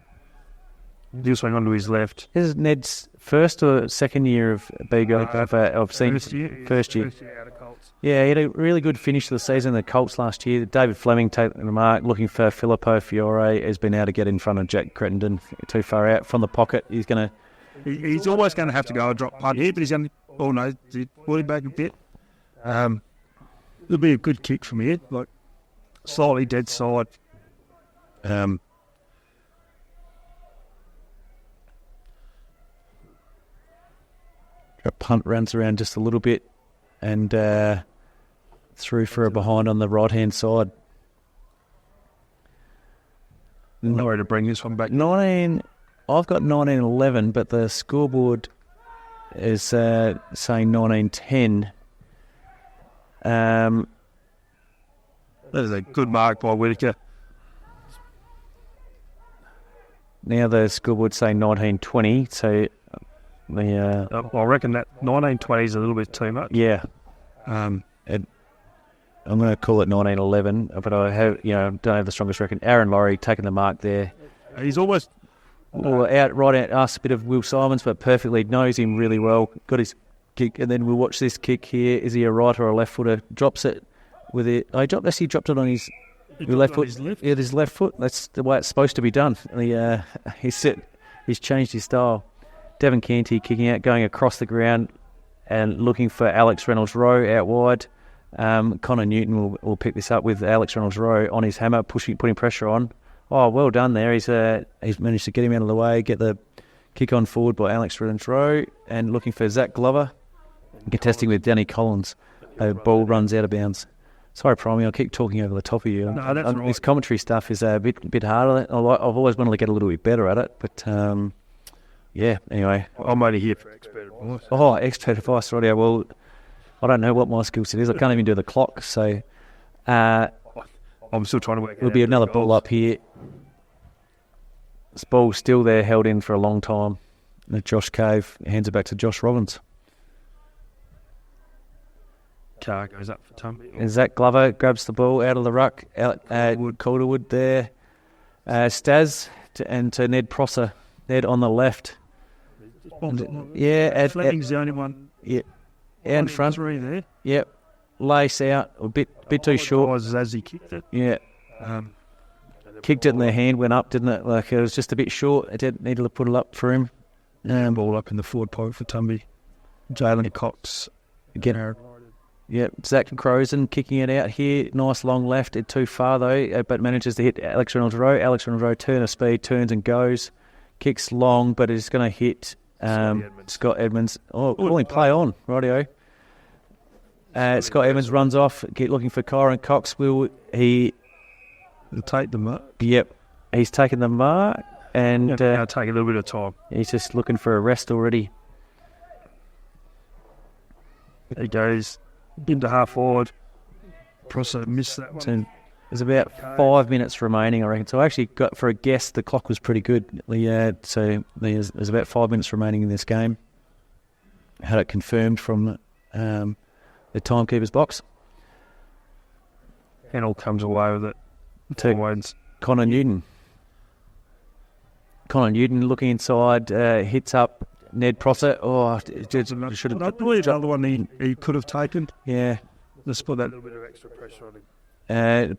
He'll swing onto his left. This is Ned's first or second year of B-Go I've seen. First year out of Colts. Yeah, he had a really good finish to the season. The Colts last year. David Fleming taking the mark, looking for Filippo Fiore. Has been able to get in front of Jack Crittenden too far out from the pocket. He's going to. He's always going to have to go a drop punt here, but he's going to. Oh no, pull him back a bit. It'll be a good kick from here, like slightly dead side. A punt runs around just a little bit and through for a behind on the right-hand side. Nowhere to bring this one back. I've got 1911, but the scoreboard is saying 1910. That is a good mark by Whittaker. Now the scoreboard's saying 1920, so I reckon that 1920 is a little bit too much. Yeah. I'm going to call it 1911, but I have, don't have the strongest reckon. Aaron Laurie taking the mark there. He's almost right out. Asks a bit of Will Simons, but perfectly knows him really well. Got his kick, and then we'll watch this kick here. Is he a right or a left footer? Drops it with it. He dropped it on his left foot. Yeah, his left foot. That's the way it's supposed to be done. He's changed his style. Devon Canty kicking out, going across the ground and looking for Alex Reynolds Rowe out wide. Connor Newton will pick this up with Alex Reynolds Rowe on his hammer, putting pressure on. Oh, well done there. He's managed to get him out of the way, get the kick on forward by Alex Reynolds Rowe, and looking for Zach Glover, contesting with Danny Collins. The ball runs out of bounds. Sorry, Primey, I'll keep talking over the top of you. No, that's right. This commentary stuff is a bit harder. I've always wanted to get a little bit better at it, but yeah, anyway. I'm only here for expert advice. Oh, expert advice, radio. Well, I don't know what my skill set is. I can't even do the clock, so I'm still trying to work it out. There'll be another ball up here. This ball's still there, held in for a long time. And Josh Cave hands it back to Josh Robbins. Car goes up for Tumby. And Zach Glover grabs the ball out of the ruck. Calderwood there. Staz to Ned Prosser. Ned on the left. Fleming's the only one. Yeah, out in front. There. Yep. lace out, a bit too short. Was as he kicked it. Yeah. Kicked it and their hand went up, didn't it? Like it was just a bit short. It didn't need to put it up for him. Ball up in the forward pocket for Tumby. Jalen Cox. Again. Yeah, Zach Crozen kicking it out here. Nice long left. It too far though, but manages to hit Alex Reynolds-Rowe. Alex Reynolds-Rowe turn of speed, turns and goes. Kicks long, but it's going to hit Scott Edmonds. Oh, calling play on. Rightio. Scott Edmonds runs off, looking for Kyron Cox. Will he take the mark? Yep. He's taken the mark. And now take a little bit of time. He's just looking for a rest already. He goes into half forward. Prosso missed that one. So there's about 5 minutes remaining, I reckon. So I actually got, for a guess, the clock was pretty good. So there's about 5 minutes remaining in this game. Had it confirmed from the timekeeper's box. Hennell comes away with it. To Connor Newton. Connor Newton looking inside, hits up Ned Prosser. Oh, should have. I believe another one he could have taken. Yeah. Let's put that little bit of extra pressure on him.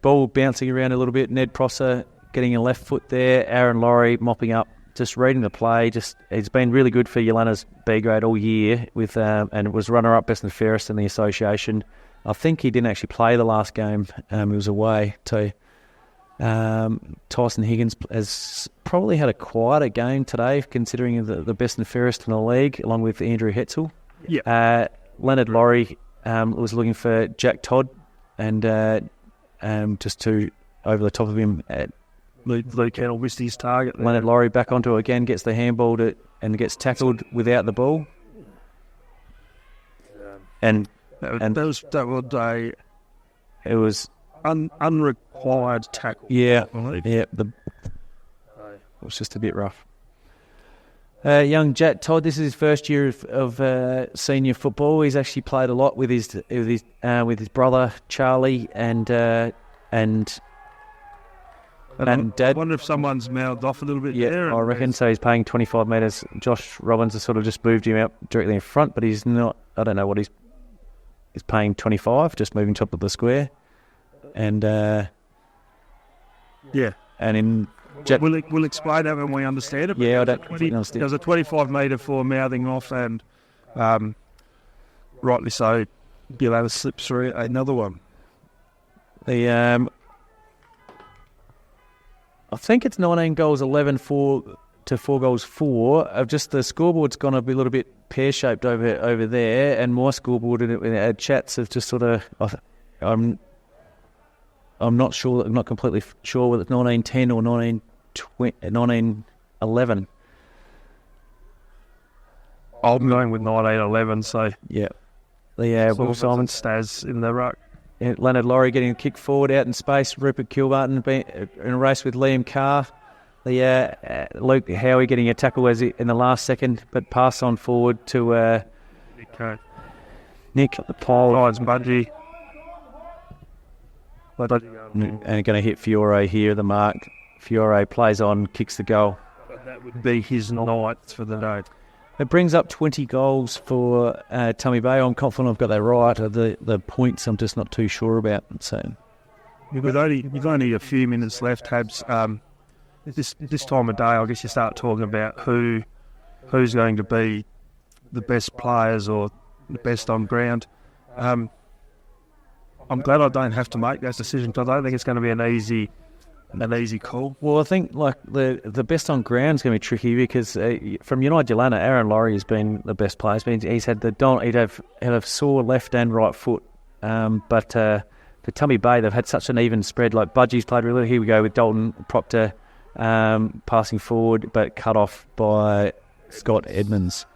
Ball bouncing around a little bit. Ned Prosser getting a left foot there. Aaron Laurie mopping up, just reading the play. He's been really good for Yeelanna's B grade all year with, and was runner-up best and fairest in the association. I think he didn't actually play the last game. He was away too. Tyson Higgins has probably had a quieter game today, considering the best and fairest in the league, along with Andrew Hetzel. Yeah. Leonard Laurie was looking for Jack Todd, and just to over the top of him. Luke Hennell missed his target there. Leonard Laurie back onto it again, gets the handball and gets tackled without the ball. And it was unrequired tackle. Yeah, yeah. It was just a bit rough. Young Jack Todd, this is his first year of senior football. He's actually played a lot with his brother Charlie and dad. I wonder if someone's mouthed off a little bit there. I reckon so. He's paying 25 metres. Josh Robbins has sort of just moved him out directly in front, but he's not. I don't know what he's paying 25, just moving top of the square. And and in we'll explain that when we understand it. Yeah, I don't understand. There's a 25 metre for mouthing off, and rightly so, Yeelanna slips through another one. I think it's 19 goals 11 to 4 goals 4. Just the scoreboard's gone a little bit pear shaped over there, and my scoreboard in our chats have just sort of. I'm not sure. I'm not completely sure whether it's 1910 or 1911. I'm going with 1911. So yeah, Will Simon Staz in the ruck. Leonard Laurie getting a kick forward out in space. Rupert Kilbarton in a race with Liam Carr. Luke Howie getting a tackle in the last second, but pass on forward to Nick. The pole. Lions Budgie. And going to hit Fiore here, the mark. Fiore plays on, kicks the goal. That would be his ninth for the day. It brings up 20 goals for Tumby Bay. I'm confident I've got that right. The points I'm just not too sure about. So, with only a few minutes left, Habs. This time of day, I guess you start talking about who's going to be the best players or the best on ground. I'm glad I don't have to make that decision, because I don't think it's going to be an easy call. Well, I think like the best on ground is going to be tricky, because from United Yeelanna, Aaron Laurie has been the best player. He's had he'd have a sore left and right foot, but for Tumby Bay, they've had such an even spread. Like Budgie's played really. Here we go with Dalton Proctor passing forward, but cut off by Scott Edmonds.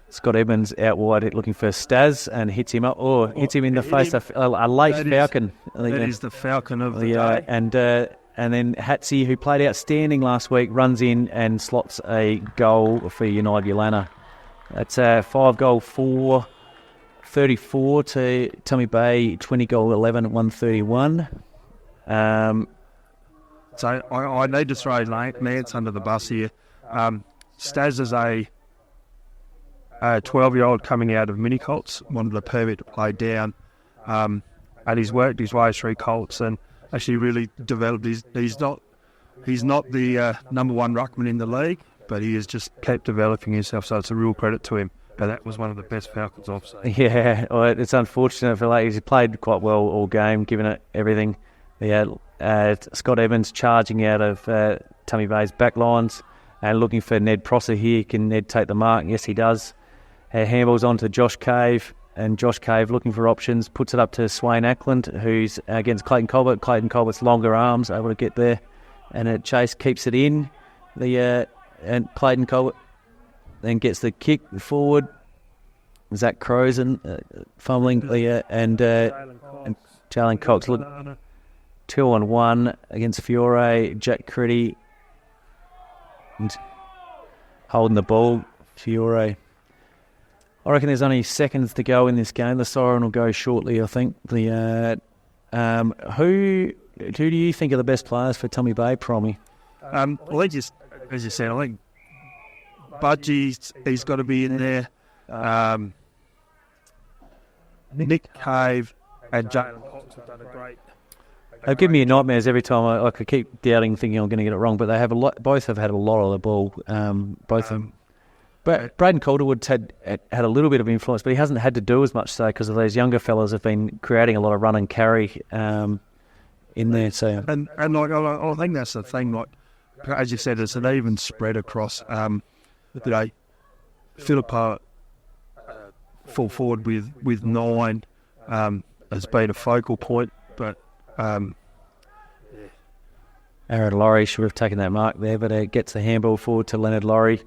Scott Edmonds out wide looking for Staz and hits him up, or hits him in the face. A late Falcon. That is the Falcon of the day. And then Hatsy, who played outstanding last week, runs in and slots a goal for United Yeelanna. That's a 5-goal 4, 34 to Tummy Bay, 20-goal 11 at 131. So I need to throw Nance under the bus here. Staz is a 12-year-old coming out of Mini Colts, wanted a permit to play down. and he's worked his way through Colts and actually really developed. He's not the number one ruckman in the league, but he has just kept developing himself. So it's a real credit to him. And that was one of the best Falcons I've seen. Yeah, well, it's unfortunate for Lakers. He played quite well all game, giving it everything. Scott Evans charging out of Tumby Bay's back lines and looking for Ned Prosser here. Can Ned take the mark? Yes, he does. Handballs on to Josh Cave, and Josh Cave looking for options, puts it up to Swain Ackland, who's against Clayton Colbert. Clayton Colbert's longer arms, able to get there. And Chase keeps it in. And Clayton Colbert then gets the kick forward. Zach Crozen fumbling and Jalen Cox. Look, 2-on-1 against Fiore. Jack Critty holding the ball. Fiore. I reckon there's only seconds to go in this game. The siren will go shortly, I think. Who do you think are the best players for Tumby Bay, Promi? Well, as you said, I think Budgie, he's got to be in there. Nick Cave and Jalen Cox have done a great. They've given me nightmares every time. I could keep doubting, thinking I'm going to get it wrong, but they have both have had a lot of the ball. Both of them. But Braden Calderwood's had a little bit of influence, but he hasn't had to do as much so because of those younger fellas have been creating a lot of run and carry in there. So and like I think that's the thing. Like as you said, it's an even spread across. Philippa full forward with 9 has been a focal point, but Aaron Laurie should have taken that mark there, but it gets the handball forward to Leonard Laurie.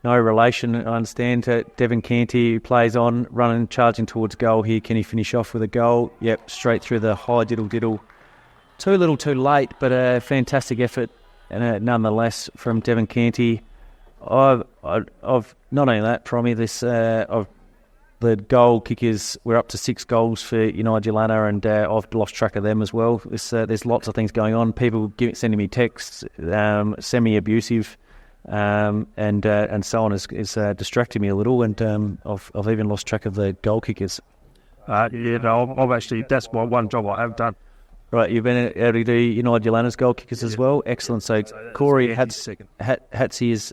No relation, I understand, to Devon Canty, who plays on, running, charging towards goal here. Can he finish off with a goal? Yep, straight through the high diddle-diddle. Too little too late, but a fantastic effort nonetheless from Devon Canty. I've not only that, Promi, the goal kickers, we're up to 6 goals for Yeelanna, and I've lost track of them as well. There's lots of things going on. People sending me texts, semi-abusive, and so on is distracting me a little, and I've even lost track of the goal kickers. I've actually, that's my one job I have done. Right, you've been able to do United Yeelanna's goal kickers as well. Excellent. So Corey Hatsy has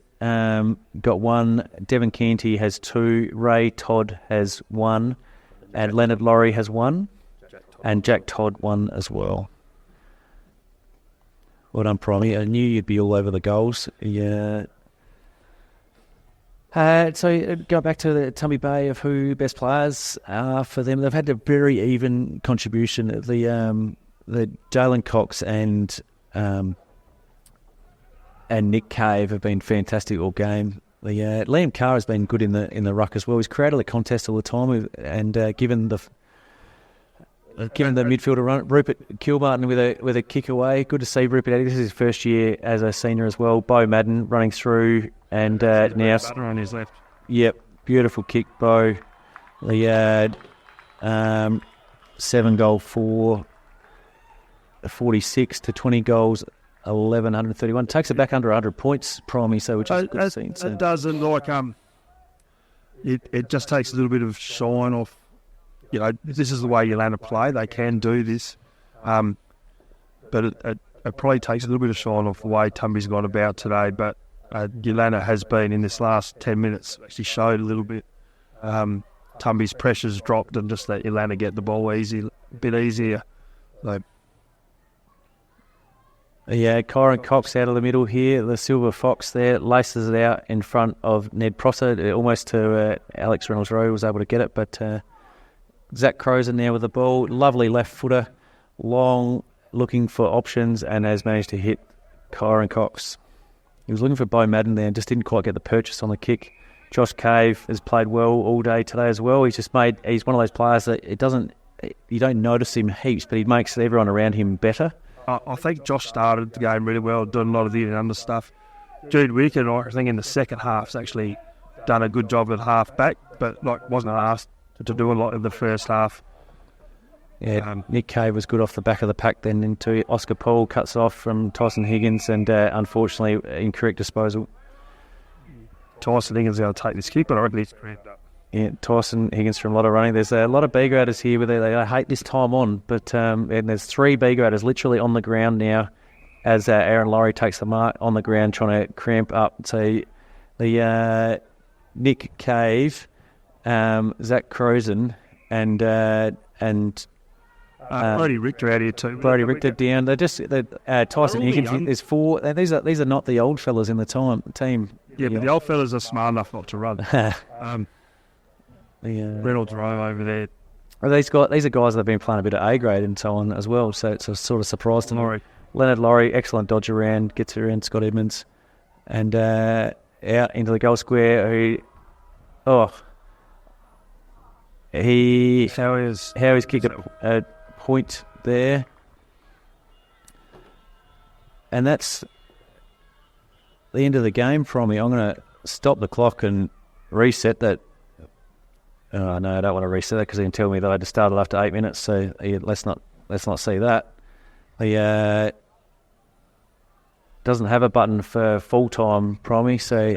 got 1. Devon Canty has 2. Ray Todd has 1. And Leonard Laurie has 1. And Jack Todd 1 as well. Well done, Promi. I knew you'd be all over the goals. Yeah. So go back to the Tumby Bay of who best players are for them. They've had a very even contribution. The Jalen Cox and Nick Cave have been fantastic all game. Liam Carr has been good in the ruck as well. He's created a contest all the time, and given the midfielder run, Rupert Kilmartin with a kick away. Good to see Rupert. This is his first year as a senior as well. Bo Madden running through, and now on his left. Yep, beautiful kick, Bo. 7 goal 4. 46 to 20 goals, 1,131. Takes it back under 100 points, Primey, so which is good to see. It doesn't it just takes a little bit of shine off. This is the way Yeelanna play. They can do this, but it probably takes a little bit of shine off the way Tumby's gone about today. But Yeelanna has been in this last 10 minutes actually showed a little bit. Tumby's pressure's dropped and just let Yeelanna get the ball a bit easier. So, yeah, Kyron Cox out of the middle here. The Silver Fox there laces it out in front of Ned Prosser, almost to Alex Reynolds-Rowe was able to get it, but Zach Crozen there with the ball. Lovely left footer, long, looking for options, and has managed to hit Kyron Cox. He was looking for Bo Madden there and just didn't quite get the purchase on the kick. Josh Cave has played well all day today as well. He's one of those players that you don't notice him heaps, but he makes everyone around him better. I think Josh started the game really well, doing a lot of the in and under stuff. Jude Wickett, I think in the second half, has actually done a good job at half back, but wasn't asked to do a lot in the first half. Yeah, Nick Cave was good off the back of the pack then into Oscar Paul, cuts off from Tyson Higgins, and unfortunately incorrect disposal. Tyson Higgins is going to take this kick, but I reckon he's cramped up. Tyson Higgins from a lot of running. There's a lot of B graders here where they hate this time on, but and there's 3 B graders literally on the ground now as Aaron Laurie takes the mark on the ground trying to cramp up. So the Nick Cave, Zach Crozen, and Brody Richter out here too. Brody Richter down. They're just Tyson Higgins. There's 4. And these are not the old fellas in the team. Yeah, but the old fellas are smart enough not to run. Reynolds Rowe over there. Well, these are guys that have been playing a bit of A grade and so on as well. So it's a sort of surprise to me. Leonard Laurie, excellent dodge around, gets around Scott Edmonds, and out into the goal square. How he's kicked a point there, and that's the end of the game from me. I'm going to stop the clock and reset that. Oh, no, I don't want to reset that because he can tell me that I had to start it after 8 minutes. So let's not see that. He doesn't have a button for full time, Promi. So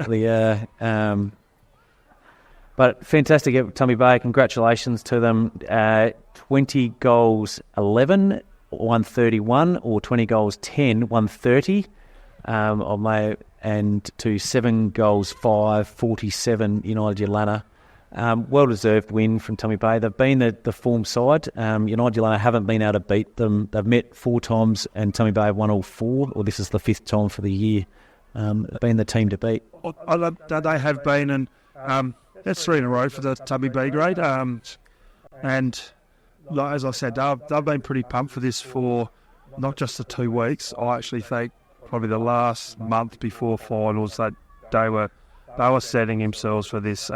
but fantastic at Tumby Bay. Congratulations to them. 20 goals 11, 131, or 20 goals 10, 130. And to 7 goals 5, 47 United Yeelanna. Well-deserved win from Tumby Bay. They've been the form side. United Yeelanna haven't been able to beat them. They've met 4 times and Tumby Bay have won all 4, or this is the 5th time for the year. Been the team to beat. They have been, and that's 3 in a row for the Tumby B grade. And as I said, they've been pretty pumped for this for not just the 2 weeks. I actually think probably the last month before finals that they were setting themselves for this.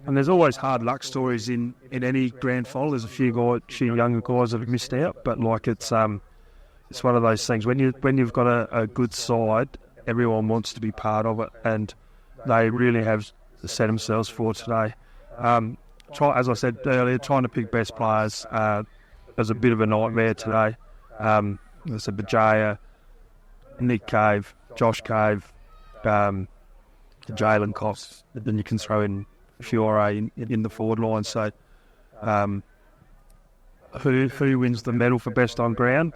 And there's always hard luck stories in any grand final. There's a few younger guys that have missed out, but it's one of those things when you've got a good side, everyone wants to be part of it, and they really have set themselves for today. As I said earlier, trying to pick best players was a bit of a nightmare today. There's a Bajaya, Nick Cave, Josh Cave, Jalen Cox. Then you can throw in Fiore in the forward line. So, who wins the medal for best on ground?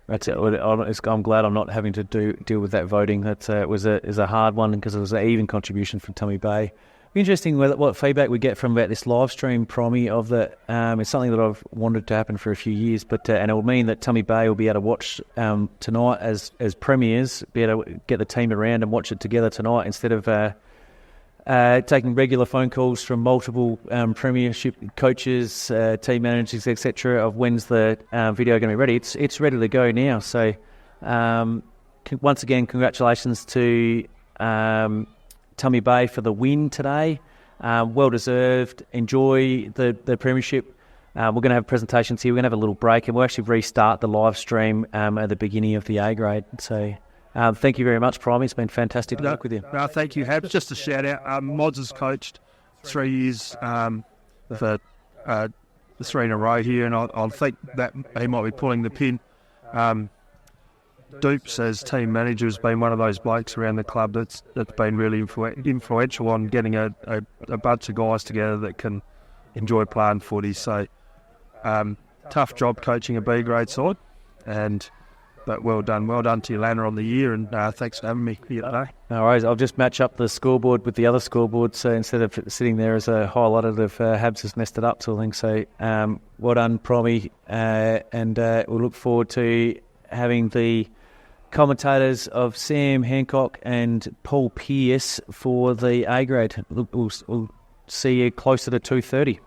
That's it. I'm glad I'm not having to deal with that voting. That was a hard one because it was an even contribution from Tumby Bay. Interesting what feedback we get from about this live stream, Promi, of the. It's something that I've wanted to happen for a few years, but and it will mean that Tumby Bay will be able to watch tonight as premiers, be able to get the team around and watch it together tonight instead of taking regular phone calls from multiple premiership coaches, team managers, etc. of when's the video going to be ready. It's ready to go now. So once again, congratulations to Tumby Bay for the win today. Well deserved. Enjoy the premiership. We're going to have presentations here. We're going to have a little break and we'll actually restart the live stream at the beginning of the A grade. So thank you very much, Prime. It's been fantastic to work with you. No, thank you, Habs. Just a shout out. Mods has coached 3 years for the 3 in a row here, and I think that he might be pulling the pin. Dupes, as team manager, has been one of those blokes around the club that's been really influential on getting a bunch of guys together that can enjoy playing footy. So tough job coaching a B grade side, but well done to Yeelanna on the year, and thanks for having me here today. No worries. I'll just match up the scoreboard with the other scoreboard, so instead of sitting there as a highlighted of Habs has messed it up sort of thing. So well done, Promi, and we'll look forward to having the commentators of Sam Hancock and Paul Pearce for the A grade. We'll see you closer to 2:30.